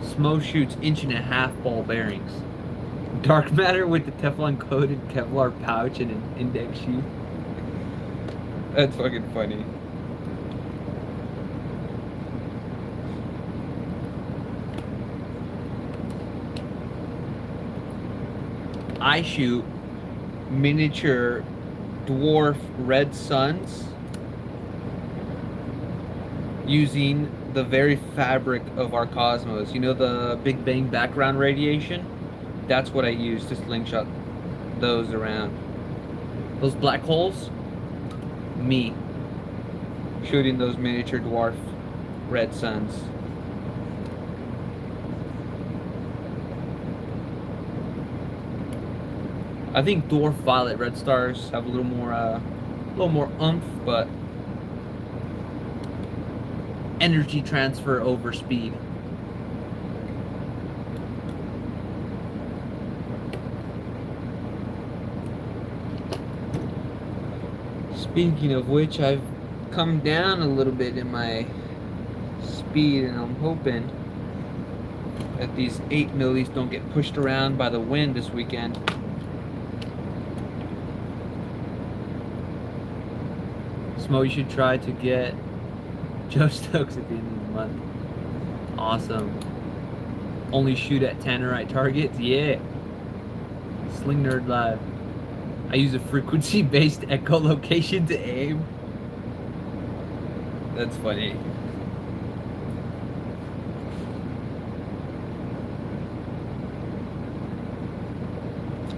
Smo shoots 1.5-inch ball bearings. Dark matter with the Teflon coated Kevlar pouch and an index sheath. That's fucking funny. I shoot miniature dwarf red suns using the very fabric of our cosmos. You know the Big Bang background radiation? That's what I use to slingshot those around. Those black holes? Me. Shooting those miniature dwarf red suns. I think dwarf violet red stars have a little more oomph, but energy transfer over speed. Speaking of which, I've come down a little bit in my speed, and I'm hoping that these 8 millis don't get pushed around by the wind this weekend. Smo, you should try to get Joe Stokes at the end of the month. Awesome. Only shoot at Tannerite targets? Yeah. Sling Nerd Live. I use a frequency-based echolocation to aim. That's funny.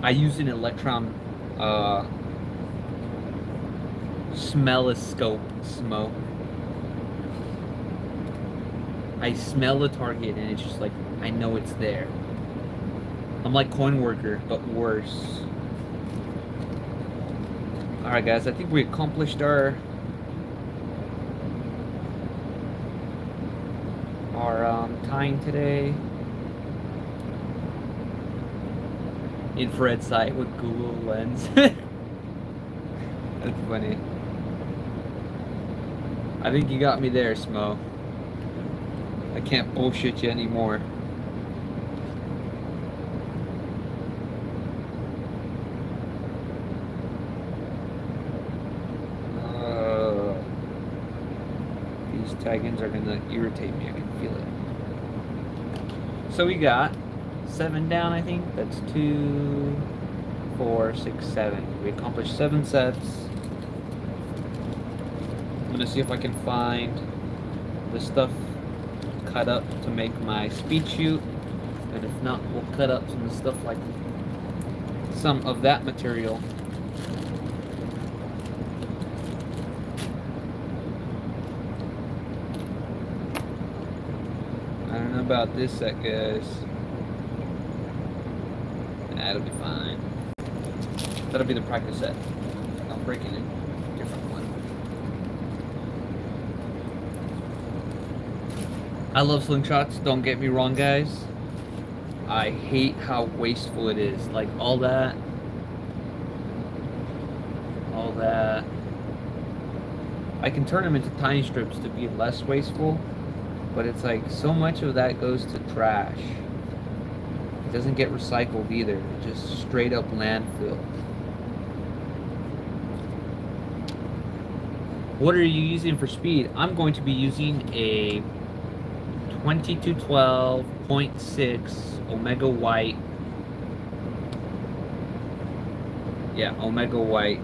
I use an electron smelloscope, Smo. I smell a target and it's just like, I know it's there. I'm like Coin Worker, but worse. Alright guys, I think we accomplished our tying today. Infrared sight with Google Lens. That's funny. I think you got me there, Smo. I can't bullshit you anymore. These tag-ins are gonna irritate me, I can feel it. So we got 7 down, I think. That's 2, 4, 6, 7. We accomplished 7 sets. I'm gonna see if I can find the stuff cut up to make my speed shoot, and if not, we'll cut up some stuff like some of that material. I don't know about this set, guys. That'll be fine. That'll be the practice set. I'm breaking it. Different one. I love slingshots, don't get me wrong, guys. I hate how wasteful it is. Like, all that. I can turn them into tiny strips to be less wasteful, but it's like so much of that goes to trash. It doesn't get recycled either. It's just straight up landfill. What are you using for speed? I'm going to be using a 2212.6 Omega White. Yeah, Omega White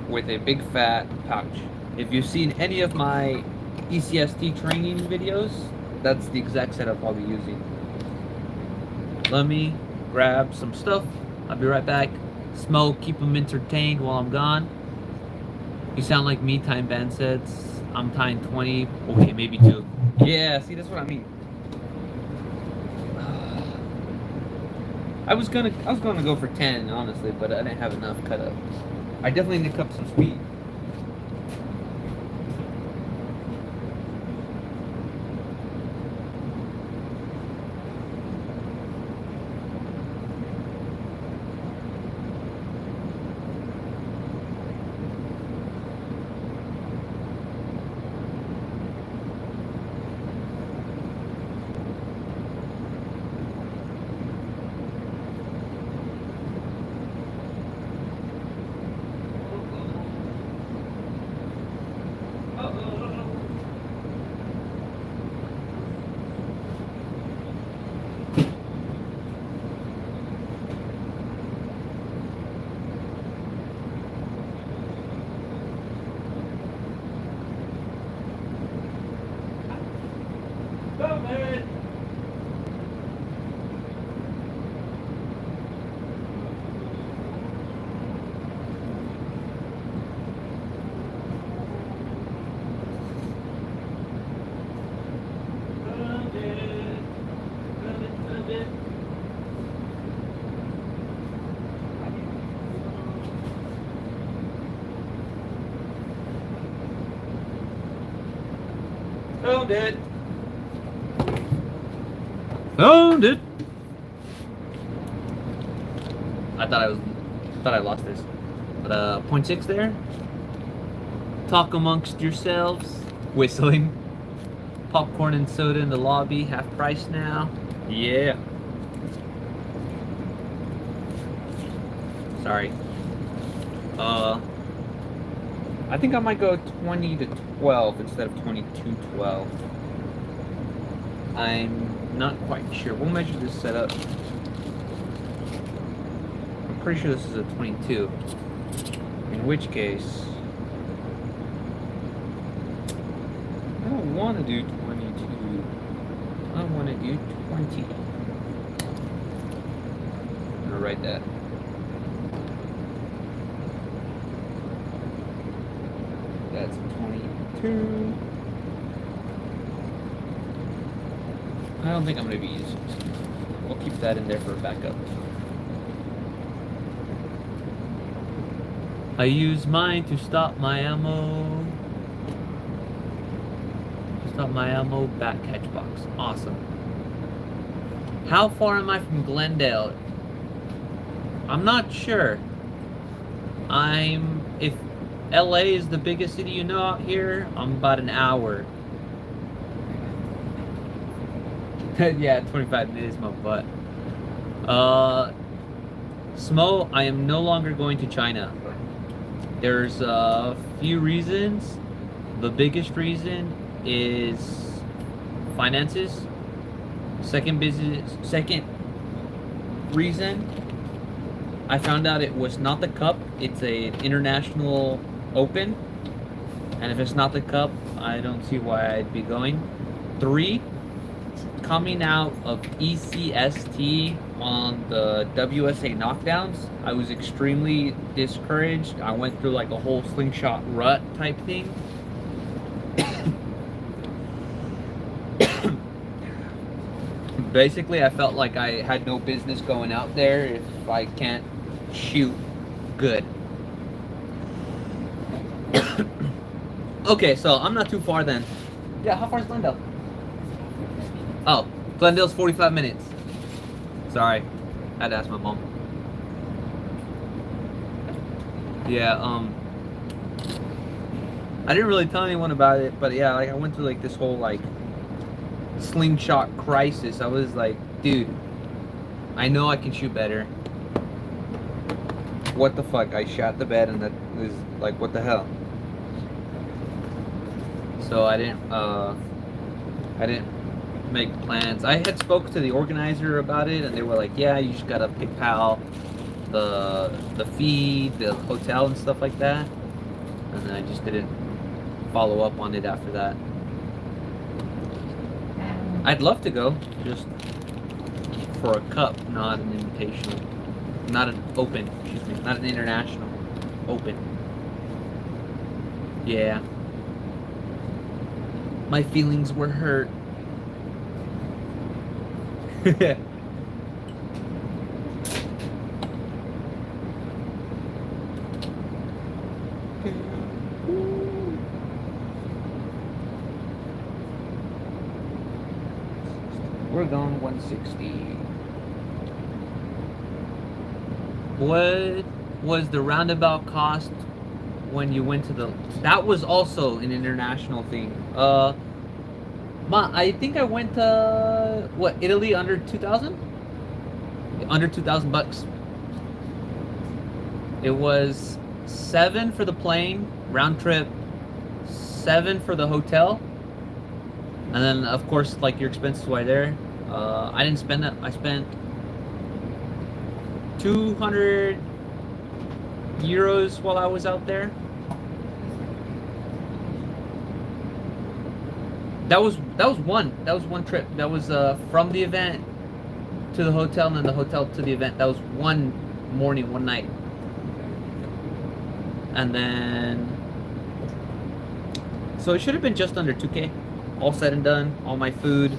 with a big fat pouch. If you've seen any of my WCST training videos, that's the exact setup I'll be using. Let me grab some stuff. I'll be right back. Smoke, keep them entertained while I'm gone. You sound like me tying band sets. I'm tying 20. Okay, maybe 2. Yeah, see, that's what I mean. I was gonna go for 10, honestly, but I didn't have enough cut up. I definitely need to cut up some speed. Found it. Found it. I thought I lost this. But 0.6 there. Talk amongst yourselves. Whistling. Popcorn and soda in the lobby, half price now. Yeah. Sorry. I think I might go 20 to 12 instead of 22-12. I'm not quite sure. We'll measure this setup. I'm pretty sure this is a 22. In which case, I don't want to do 22. I want to do 20. I'm gonna write that. That's 22. I don't think I'm going to be using it. We'll keep that in there for a backup. I use mine to stop my ammo. Back catch box. Awesome. How far am I from Glendale? I'm not sure. If LA is the biggest city you know out here, I'm about an hour. Yeah, 25 minutes, my butt. Smo, I am no longer going to China. There's a few reasons. The biggest reason is finances. Second reason, I found out it was not the cup. It's an international open, and if it's not the cup, I don't see why I'd be going. 3, coming out of ECST on the WSA knockdowns, I was extremely discouraged. I went through like a whole slingshot rut type thing. Basically, I felt like I had no business going out there if I can't shoot good. Okay, so I'm not too far then. Yeah, how far is Glendale? Oh, Glendale's 45 minutes. Sorry, I had to ask my mom. Yeah, I didn't really tell anyone about it, but yeah, like I went through like this whole like slingshot crisis. I was like, dude, I know I can shoot better. What the fuck? I shot the bed and that was like, what the hell? So I didn't make plans. I had spoke to the organizer about it, and they were like, yeah, you just gotta PayPal the fee, the hotel and stuff like that. And then I just didn't follow up on it after that. I'd love to go, just for a cup, not an invitational, not an open, excuse me, not an international, open. Yeah. My feelings were hurt. We're going 160. What was the roundabout cost when you went to the... That was also an international thing. I think I went to, what, Italy under 2,000? Under 2,000 bucks. It was 7 for the plane, round trip, 7 for the hotel. And then, of course, like your expenses while there. I didn't spend that. I spent 200 euros while I was out there. That was one trip. That was from the event to the hotel, and then the hotel to the event. That was one morning, one night. And then, so it should have been just under 2K. All said and done, all my food.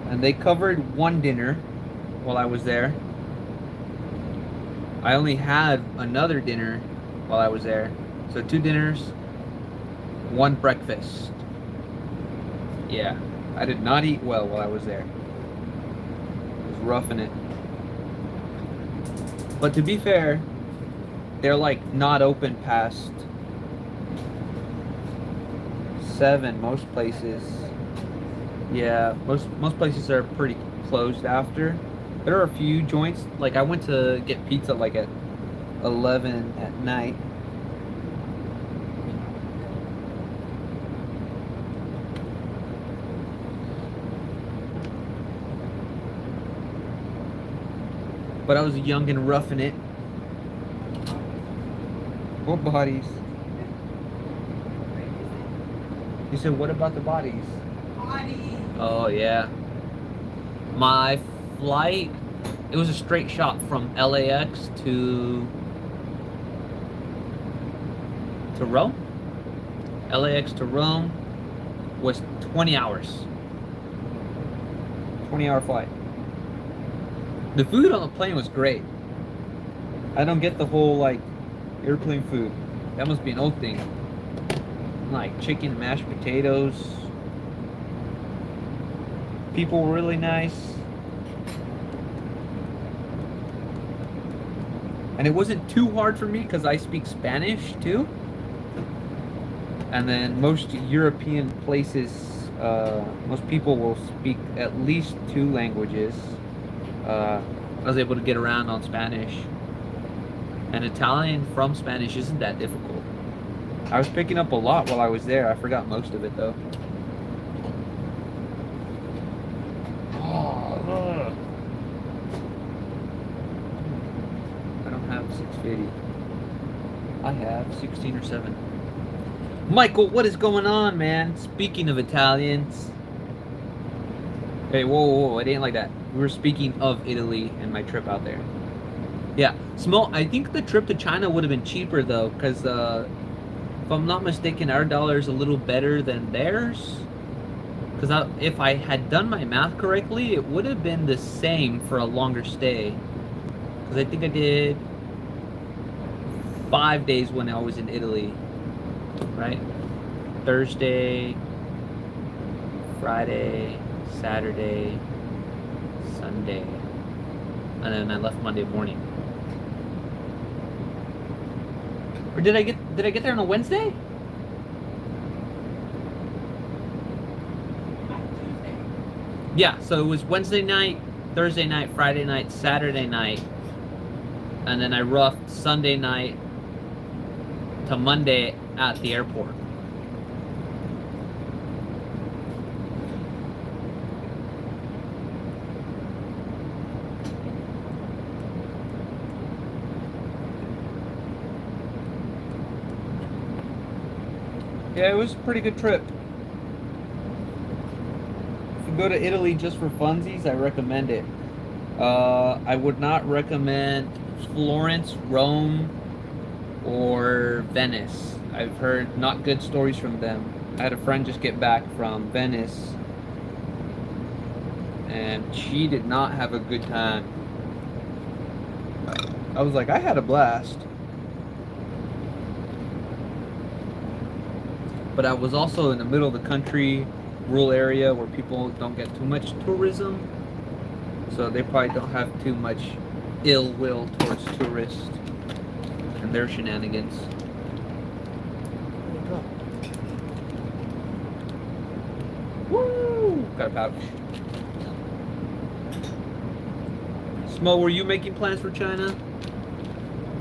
And they covered one dinner while I was there. I only had another dinner while I was there. So 2 dinners, 1 breakfast. Yeah, I did not eat well while I was there. It was roughing it. But to be fair, they're like not open past 7 most places. Yeah, most places are pretty closed after. There are a few joints, like I went to get pizza like at 11 at night. But I was young and roughing it. What bodies? You said, what about the bodies? Oh, yeah. My flight, it was a straight shot from LAX to Rome. LAX to Rome was 20 hours. 20-hour flight. The food on the plane was great. I don't get the whole, like, airplane food. That must be an old thing. Like chicken, mashed potatoes. People were really nice. And it wasn't too hard for me because I speak Spanish too. And then most European places, most people will speak at least 2 languages. I was able to get around on Spanish. And Italian from Spanish isn't that difficult. I was picking up a lot while I was there. I forgot most of it though. Kitty. I have 16 or 7. Michael, what is going on, man? Speaking of Italians. Hey, whoa, it ain't like that. We were speaking of Italy and my trip out there. Yeah, I think the trip to China would have been cheaper though, because if I'm not mistaken, our dollar is a little better than theirs. Because if I had done my math correctly, it would have been the same for a longer stay. Because I think I did 5 days when I was in Italy, right? Thursday, Friday, Saturday, Sunday, and then I left Monday morning. Or did I get there on a Wednesday? Yeah, so it was Wednesday night, Thursday night, Friday night, Saturday night, and then I roughed Sunday night to Monday at the airport. Yeah, it was a pretty good trip. If you go to Italy just for funsies, I recommend it. I would not recommend Florence, Rome, or Venice. I've heard not good stories from them. I had a friend just get back from Venice, and she did not have a good time. I was like, I had a blast. But I was also in the middle of the country, rural area where people don't get too much tourism. So they probably don't have too much ill will towards tourists and their shenanigans. Woo! Got a pouch. Smo, were you making plans for China?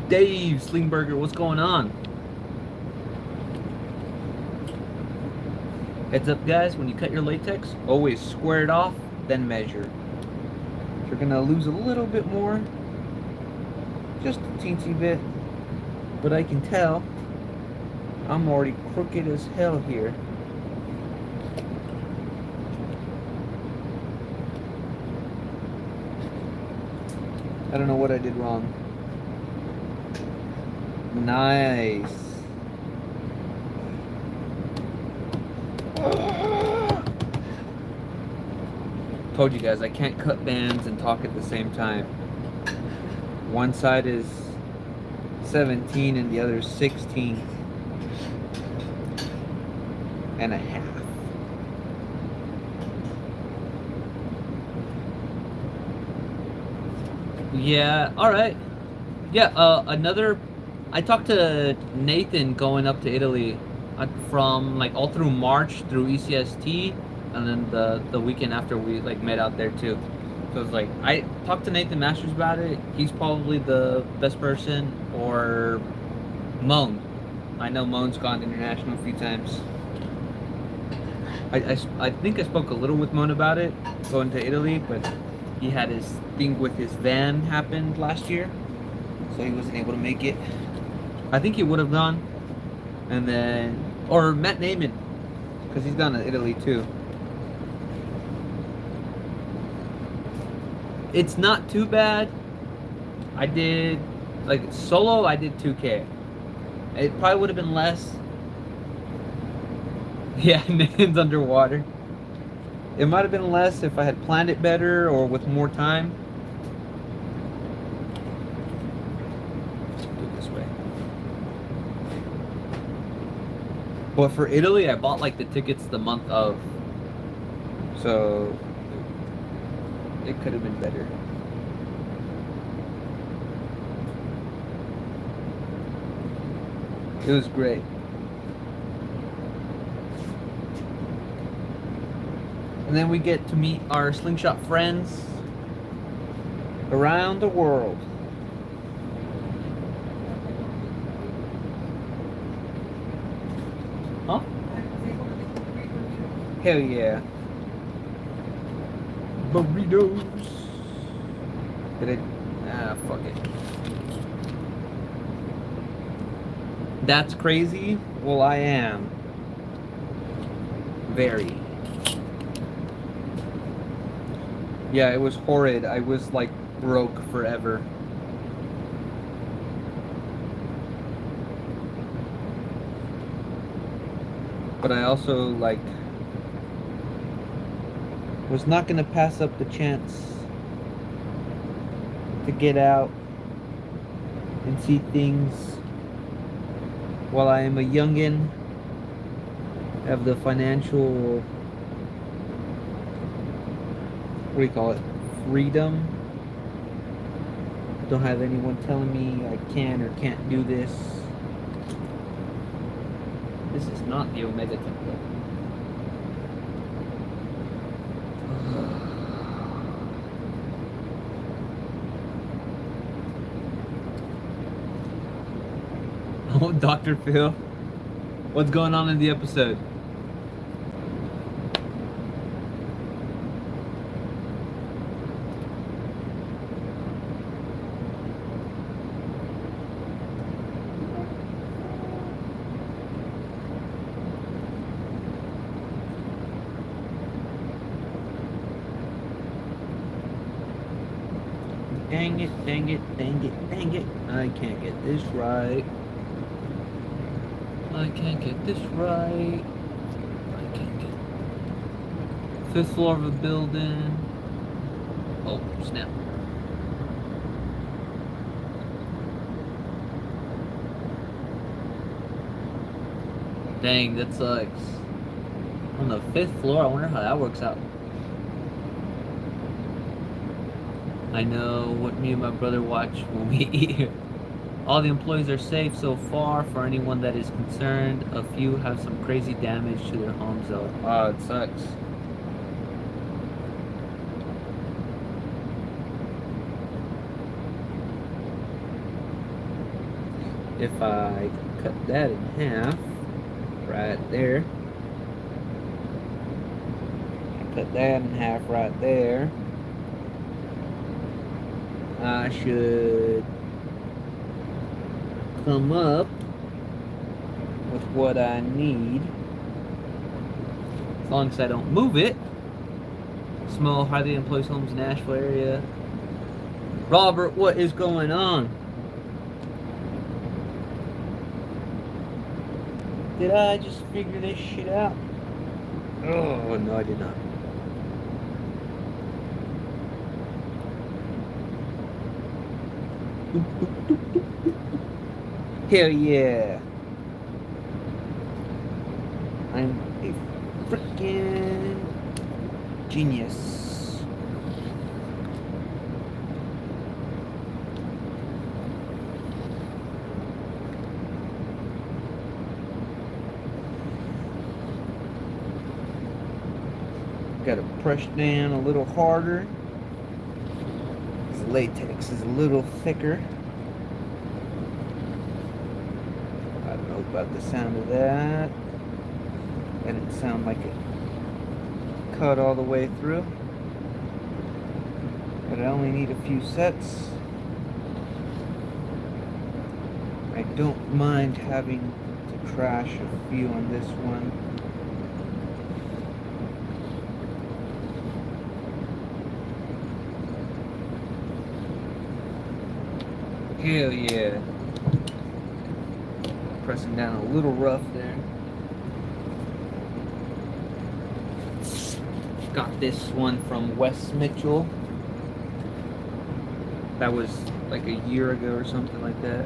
Dave Slingberger, what's going on? Heads up, guys, when you cut your latex, always square it off, then measure. You're gonna lose a little bit more, just a teensy bit, but I can tell I'm already crooked as hell here. I don't know what I did wrong. Nice. Told you guys I can't cut bands and talk at the same time. One side is 17 and the other is 16 and a half. Yeah, alright. Yeah, I talked to Nathan going up to Italy from like all through March through ECST, and then the weekend after we like met out there too. So it's like I talked to Nathan Masters about it. He's probably the best person, or Moan. I know Moan's gone international a few times. I think I spoke a little with Moan about it going to Italy, but he had his thing with his van happened last year, so he wasn't able to make it. I think he would have gone, and then or Matt Naiman, because he's gone to Italy too. It's not too bad. I did like solo. I did 2K. It probably would have been less. Yeah, Nathan's underwater. It might have been less if I had planned it better or with more time. Let's do it this way. But for Italy, I bought like the tickets the month of. So it could have been better. It was great. And then we get to meet our slingshot friends around the world. Huh? Hell yeah. Burritos. Did it? Ah, fuck it. That's crazy? Well, I am. Very. Yeah, it was horrid. I was like broke forever. But I also like was not gonna pass up the chance to get out and see things while I am a youngin, have the financial, what do you call it, freedom. Don't have anyone telling me I can or can't do this. This is not the Omega Temple. Oh, Dr. Phil. What's going on in the episode? Dang it, dang it, dang it, dang it. I can't get this right. I can't get this right. I can't get... Fifth floor of a building. Oh, snap. Dang, that sucks. On the 5th floor, I wonder how that works out. I know what me and my brother watch when we eat here. All the employees are safe so far. For anyone that is concerned, a few have some crazy damage to their homes though. Oh, it sucks. If I cut that in half, right there. Cut that in half right there. I should come up with what I need. As long as I don't move it. Small, highly employees homes in Asheville area. Robert, what is going on? Did I just figure this shit out? Oh, no, I did not. Hell yeah. I'm a freaking genius. Gotta press down a little harder. This latex is a little thicker. I don't know about the sound of that. That didn't sound like it cut all the way through. But I only need a few sets. I don't mind having to crash a few on this one. Hell yeah. Pressing down a little rough there. Got this one from Wes Mitchell. That was like a year ago or something like that.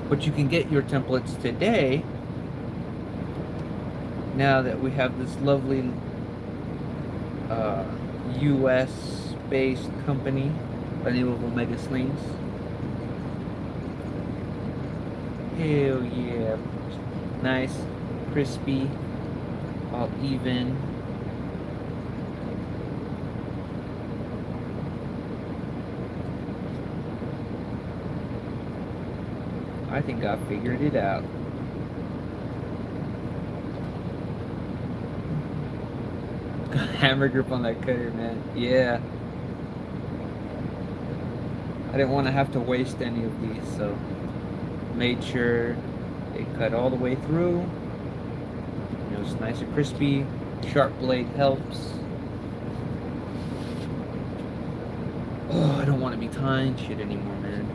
But you can get your templates today, now that we have this lovely US based company by the name of Omega Slings. Hell yeah. Nice, crispy, all even. I think I figured it out. Got hammer grip on that cutter, man. Yeah. I didn't want to have to waste any of these, so made sure they cut all the way through. You know, it's nice and crispy. Sharp blade helps. Oh, I don't want to be tying shit anymore, man.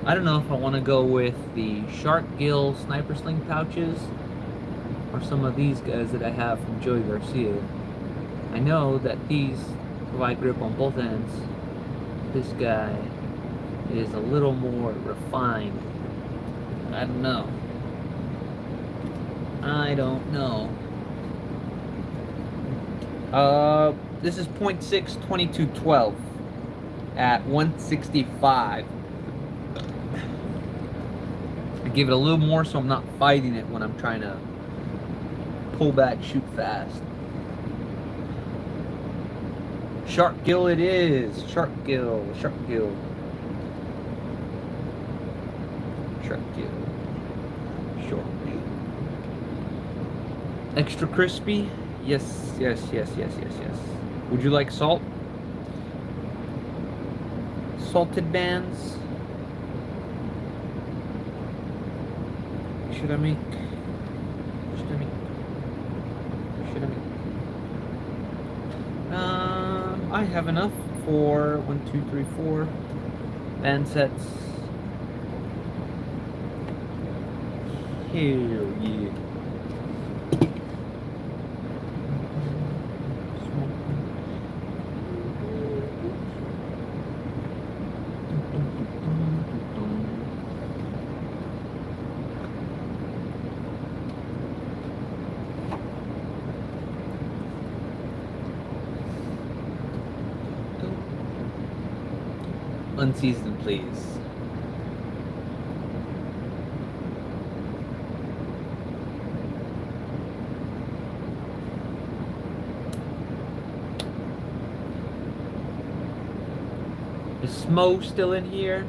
I don't know if I want to go with the Shark Gill Sniper Sling pouches or some of these guys that I have from Joey Garcia. I know that these provide grip on both ends. This guy is a little more refined. I don't know. I don't know. This is 0.6 2212 at 165. I give it a little more so I'm not fighting it when I'm trying to pull back, shoot fast. Shark Gill it is. Shark Gill. Shark Gill. Shark Gill. Shark Gill. Extra crispy? Yes, yes, yes, yes, yes, yes. Would you like salt? Salted bands? Should I make? Should I make? Should I make? I have enough for 1, 2, 3, 4 band sets. Hell yeah. Unseasoned, please. Is Smo still in here?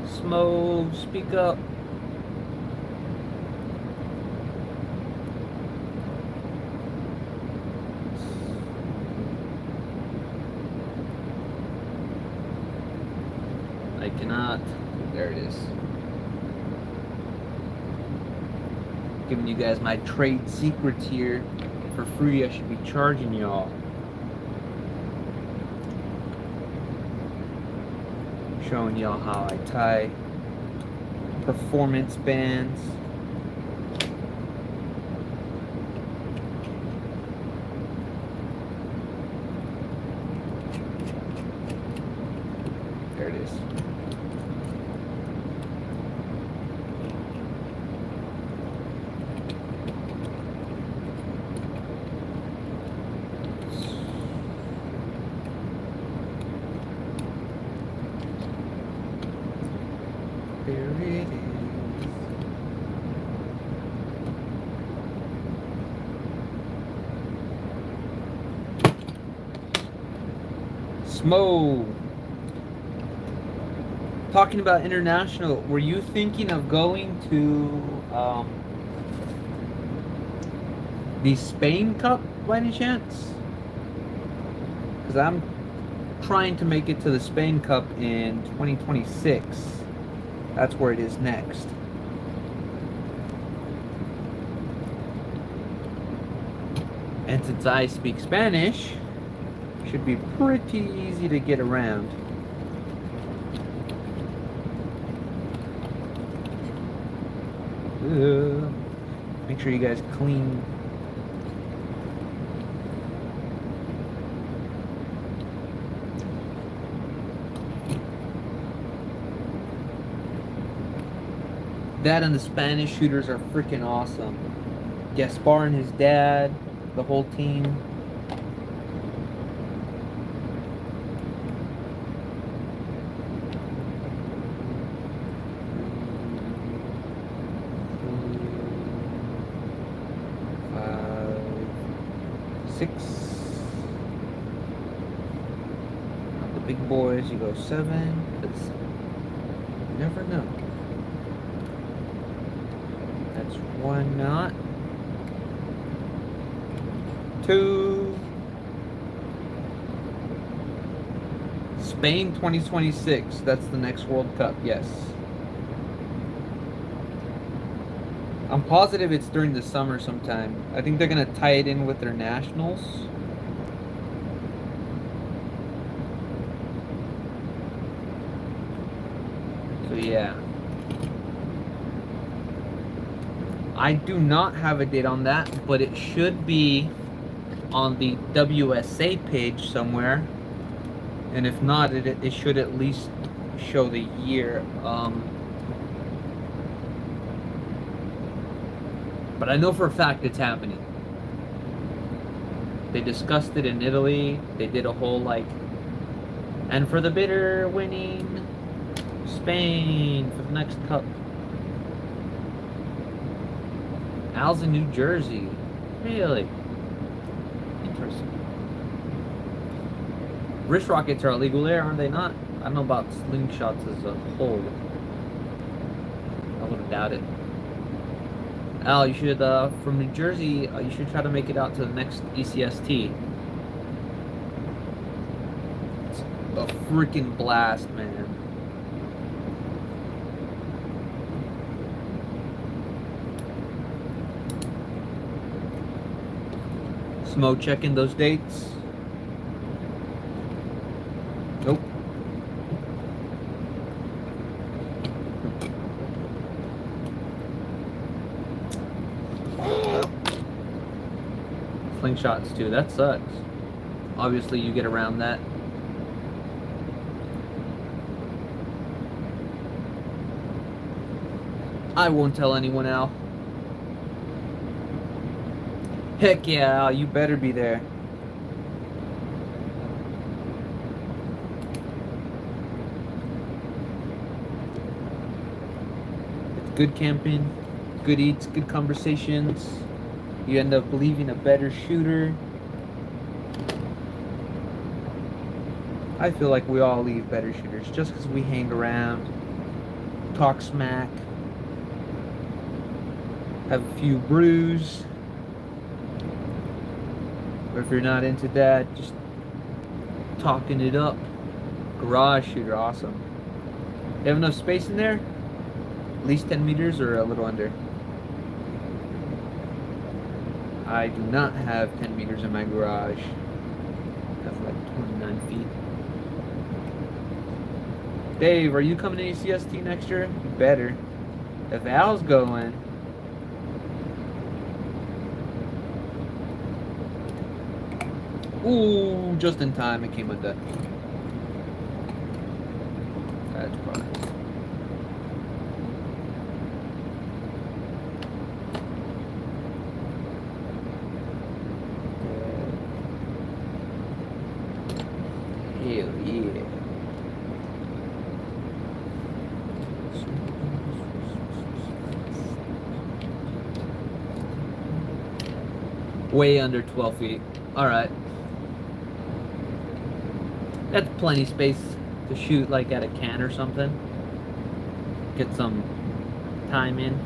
Smo, speak up. I cannot. There it is. Giving you guys my trade secrets here for free. I should be charging y'all. Showing y'all how I tie performance bands. There it is. There it is. Smo. Talking about international, were you thinking of going to the Spain Cup by any chance? Because I'm trying to make it to the Spain Cup in 2026. That's where it is next. And since I speak Spanish, it should be pretty easy to get around. Make sure you guys clean. That and the Spanish shooters are freaking awesome. Gaspar and his dad, the whole team. Six. The big boys, you go 7. Because you never know. That's 1 knot. 2. Spain 2026. That's the next World Cup. Yes. I'm positive it's during the summer sometime. I think they're gonna tie it in with their nationals. So yeah. I do not have a date on that, but it should be on the WSA page somewhere. And if not, it should at least show the year. But I know for a fact it's happening. They discussed it in Italy. They did a whole like, and for the bitter winning Spain for the next cup. Al's in New Jersey. Really? Interesting. Wrist rockets are illegal there, aren't they not? I don't know about slingshots as a whole. I wouldn't doubt it. Al, you should, from New Jersey, you should try to make it out to the next ECST. It's a freaking blast, man. Smo checking those dates. Nope. Slingshots too. That sucks. Obviously, you get around that. I won't tell anyone, Al. Heck yeah, Al, you better be there. It's good camping, good eats, good conversations. You end up leaving a better shooter. I feel like we all leave better shooters just because we hang around, talk smack, have a few brews. Or if you're not into that, just talking it up. Garage shooter, awesome. You have enough space in there? At least 10 meters or a little under? I do not have 10 meters in my garage. I have like 29 feet. Dave, are you coming to ACST next year? You better. If Al's going, ooh, just in time it came undone. That's fine. Hell yeah. Way under 12 feet. Alright. That's plenty space to shoot like at a can or something. Get some time in.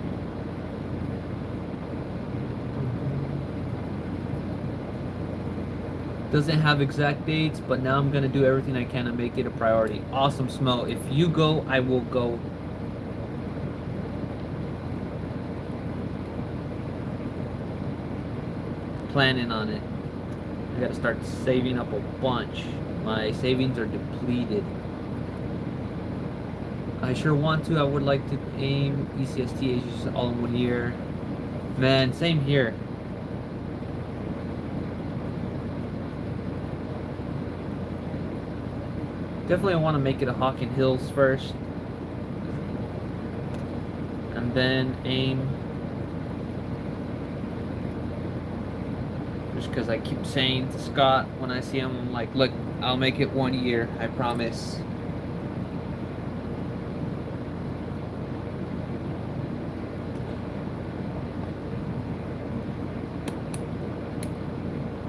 Doesn't have exact dates, but now I'm gonna do everything I can to make it a priority. Awesome, Smo. If you go, I will go. Planning on it. I gotta start saving up a bunch. My savings are depleted. I sure want to. I would like to aim ECST Asians all in 1 year. Man, same here. Definitely want to make it a Hawken Hills first. And then aim. Just because I keep saying to Scott when I see him, I'm like, look, I'll make it 1 year, I promise.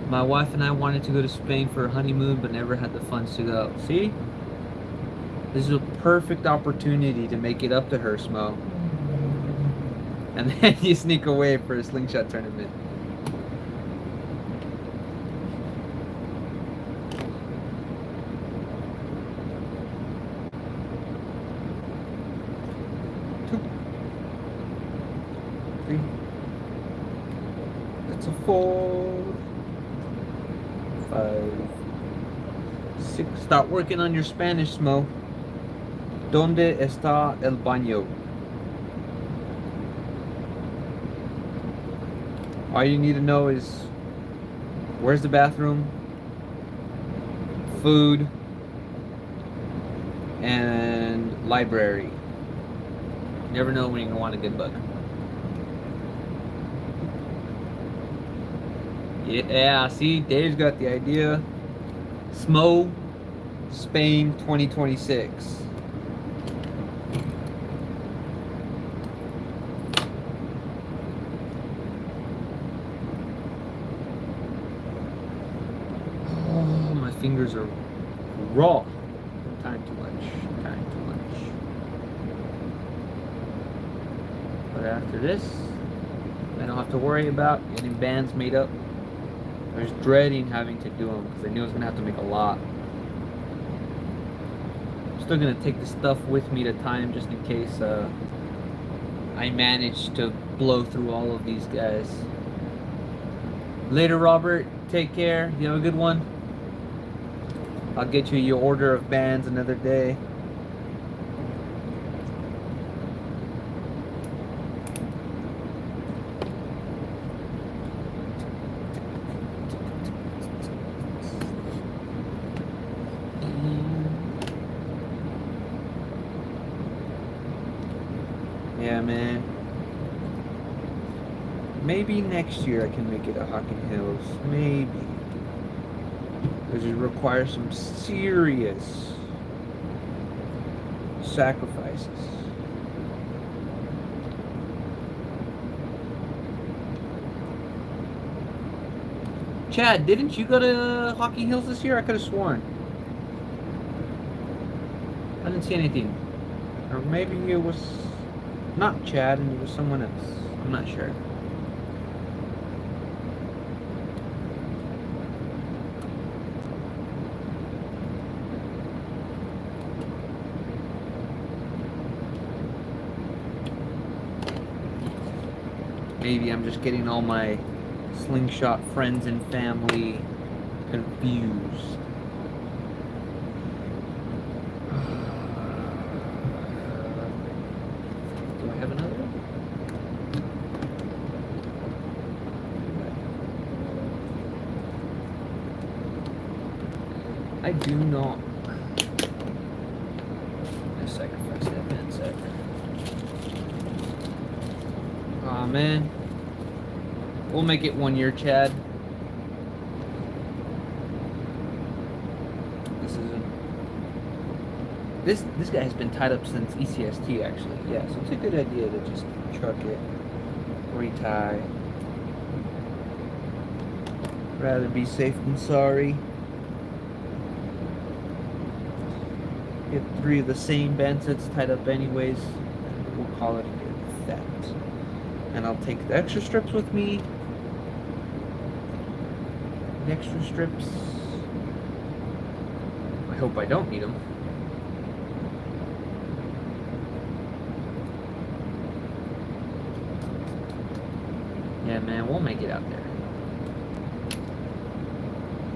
My wife and I wanted to go to Spain for a honeymoon, but never had the funds to go. See? This is a perfect opportunity to make it up to her, Smo. And then you sneak away for a slingshot tournament. 3. That's a 4, 5, 6. Start working on your Spanish, Smo. ¿Dónde está el baño? All you need to know is where's the bathroom, food, and library. You never know when you're gonna want a good book. Yeah, see, Dave's got the idea. Smo, Spain 2026. Oh, my fingers are raw. Time too much. Time too much. But after this, I don't have to worry about getting bands made up. I was dreading having to do them because I knew I was going to have to make a lot. I'm still going to take the stuff with me to time just in case I manage to blow through all of these guys. Later, Robert. Take care. You have a good one. I'll get you your order of bands another day. Yeah, man. Maybe next year I can make it to Hocking Hills. Maybe. Because it requires some serious sacrifices. Chad, didn't you go to Hocking Hills this year? I could have sworn. I didn't see anything. Or maybe it was not Chad and it was someone else. I'm not sure. Maybe I'm just getting all my slingshot friends and family confused. Do I have another one? I do not. I sacrificed that man set. Aw, man. We'll make it 1 year, Chad. This guy has been tied up since ECST, actually. Yeah, so it's a good idea to just chuck it, retie. Rather be safe than sorry. Get 3 of the same band sets tied up anyways. We'll call it a day with that. And I'll take the extra strips with me. The extra strips. I hope I don't need them. Yeah, man, we'll make it out there.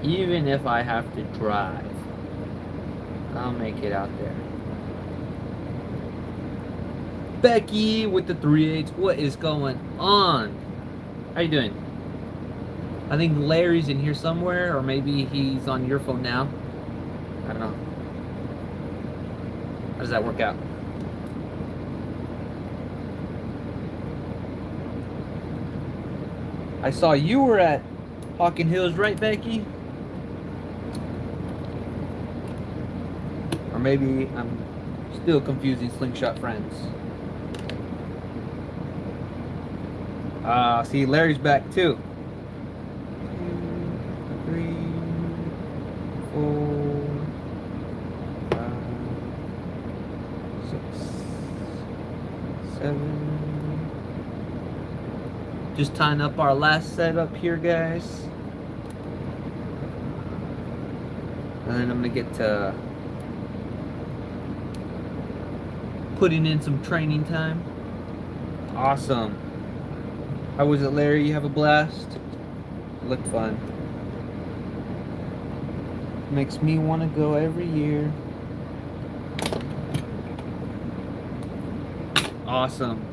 Even if I have to drive, I'll make it out there. Becky with the 3/8. What is going on? How you doing? I think Larry's in here somewhere, or maybe he's on your phone now. I don't know. How does that work out? I saw you were at Hocking Hills, right, Becky? Or maybe I'm still confusing Slingshot friends. See, Larry's back too. 2, 3, 4, 5, 6, 7. Just tying up our last setup here, guys. And then I'm gonna get to putting in some training time. Awesome. How was it, Larry? You have a blast? It looked fun. Makes me want to go every year. Awesome.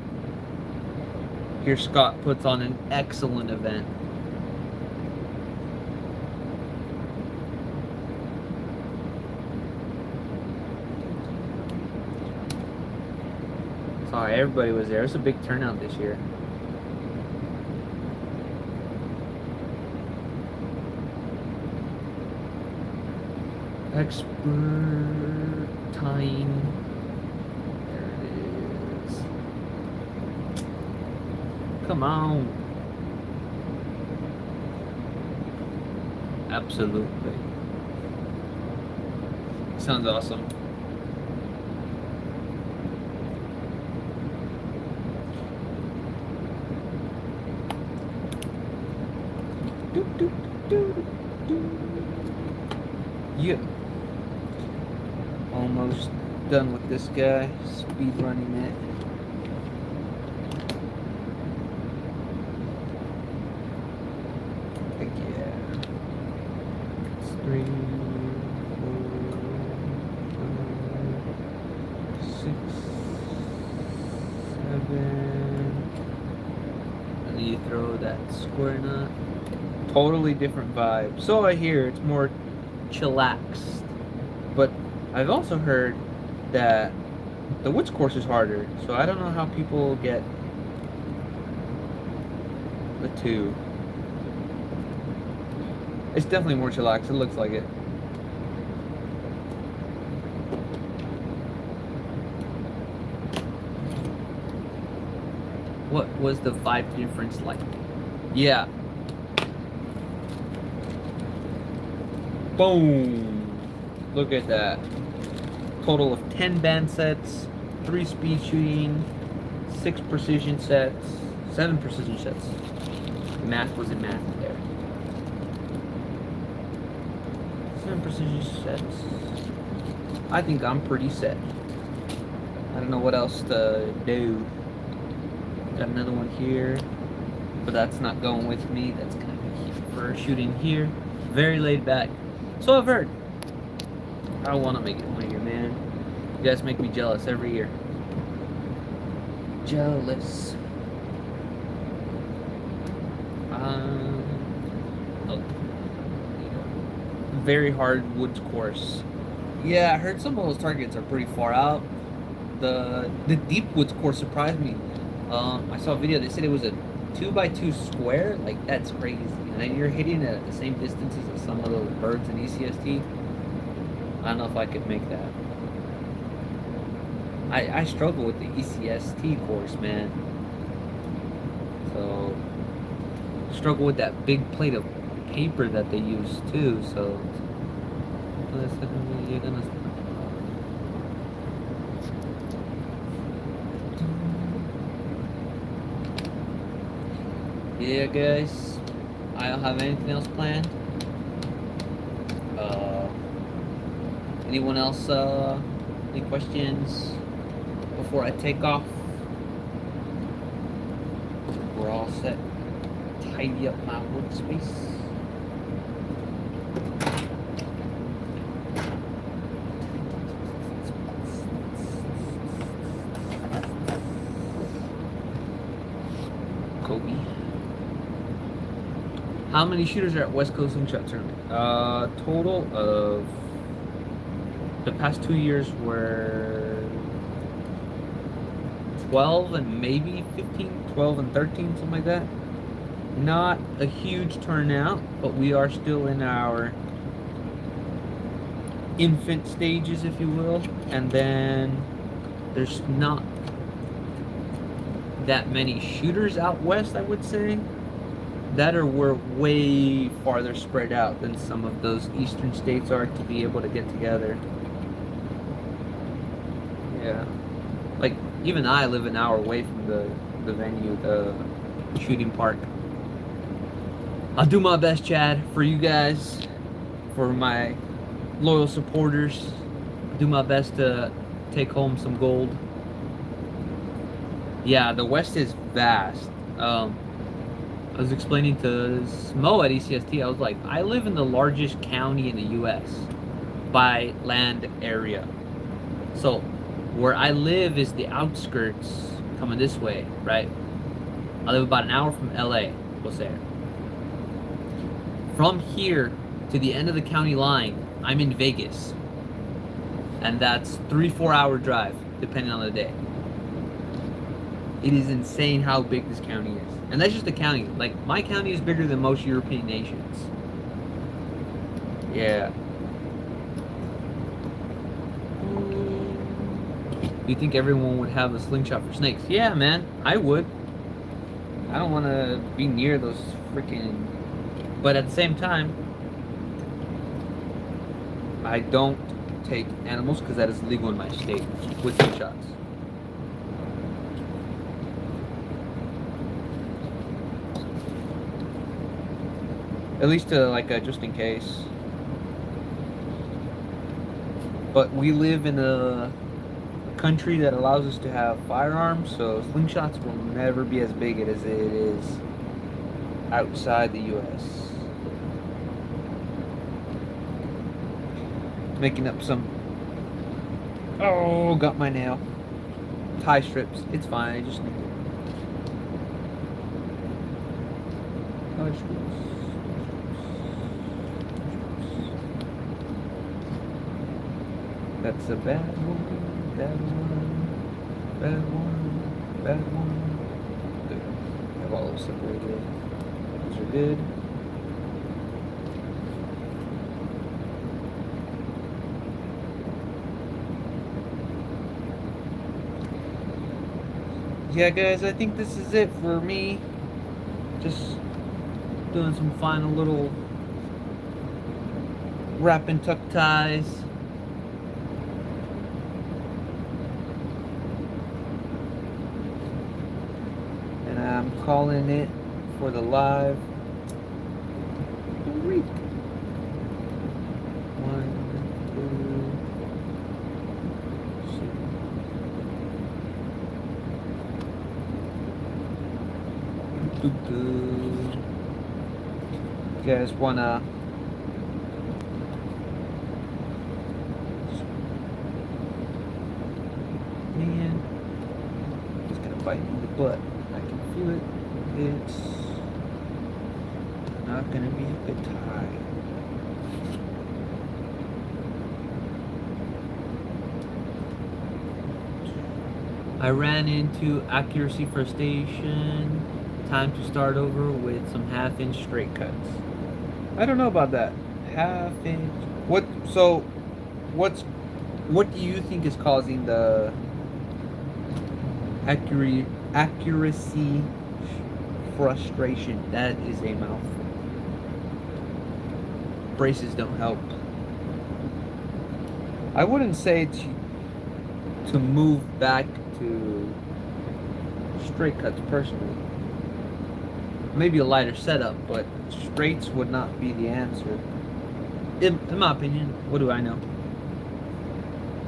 Here Scott puts on an excellent event. Sorry, everybody was there. It was a big turnout this year. Expertine. There it is. Come on. Absolutely. Sounds awesome. Yeah. Almost done with this guy. Speed running it. Heck yeah. It's 3, 4, 5, 6, 7. And then you throw that square nut. Totally different vibe. So I hear it's more chillaxed. But I've also heard that the woods course is harder. So I don't know how people get the two. It's definitely more chillaxed. It looks like it. What was the vibe difference like? Yeah. Boom. Look at that. Total of 10 band sets, 3 speed shooting, 6 precision sets, 7 precision sets. Math was in math there. 7 precision sets. I think I'm pretty set. I don't know what else to do. Got another one here, but that's not going with me. That's kind of for shooting here. Very laid back. So I've heard. I want to make it one year, man. You guys make me jealous every year. Jealous. Oh. Very hard woods course. Yeah, I heard some of those targets are pretty far out. The deep woods course surprised me. I saw a video. They said it was a 2x2 square. Like, that's crazy. And you're hitting it at the same distances as some of those birds in ECST. I don't know if I could make that. I struggle with the ECST course, man. So, struggle with that big plate of paper that they use too. So, you're gonna. Yeah, guys. I don't have anything else planned. Anyone else, any questions before I take off? We're all set. Tidy up my workspace. Kobe. How many shooters are at West Coast Slingshot Tournament? Total of the past 2 years were 12 and maybe 15, 12 and 13, something like that. Not a huge turnout, but we are still in our infant stages, if you will. And then there's not that many shooters out west, I would say. That or we're way farther spread out than some of those eastern states are to be able to get together. Yeah. Like, even I live an hour away from the venue, the shooting park. I'll do my best, Chad, for you guys, for my loyal supporters. I'll do my best to take home some gold. Yeah, the West is vast. I was explaining to Smo at ECST, I was like, I live in the largest county in the U.S. by land area. So, where I live is the outskirts coming this way, right? I live about an hour from LA, we'll say. From here to the end of the county line, I'm in Vegas. And that's 3-4 hour drive, depending on the day. It is insane how big this county is. And that's just the county. Like, my county is bigger than most European nations. Yeah. You think everyone would have a slingshot for snakes? Yeah, man, I would. I don't want to be near those freaking... But at the same time, I don't take animals because that is legal in my state with slingshots. At least to just in case. But we live in a country that allows us to have firearms, so slingshots will never be as big as it is outside the U.S. Making up some... Oh, got my nail. Tie strips. It's fine. I just need it. Tie strips. That's a bad one, bad one, bad one, bad one. Good. I have all those separated. Those are good. Yeah, guys, I think this is it for me. Just doing some final little wrap and tuck ties. And I'm calling it for the live. You guys wanna man, it's gonna bite me in the butt. I can feel it. It's not gonna be a good time. I ran into accuracy frustration. Time to start over with some half-inch straight cuts. I don't know about that. Half-inch. What do you think is causing the accuracy frustration? That is a mouthful. Braces don't help. I wouldn't say to move back to straight cuts personally. Maybe a lighter setup, but straights would not be the answer. In my opinion, what do I know?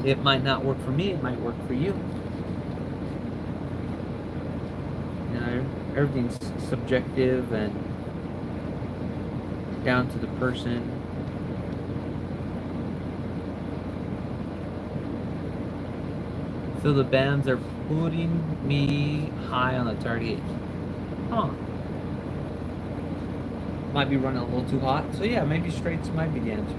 It might not work for me, it might work for you. You know, everything's subjective and down to the person. So the bands are putting me high on the target. Huh. Might be running a little too hot. So yeah, maybe straights might be the answer.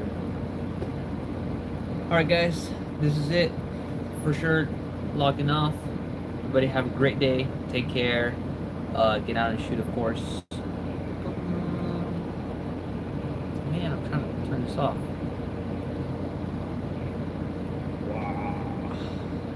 Alright guys, this is it. For sure, logging off. Everybody have a great day. Take care. Get out and shoot, of course. Man, I'm trying to turn this off.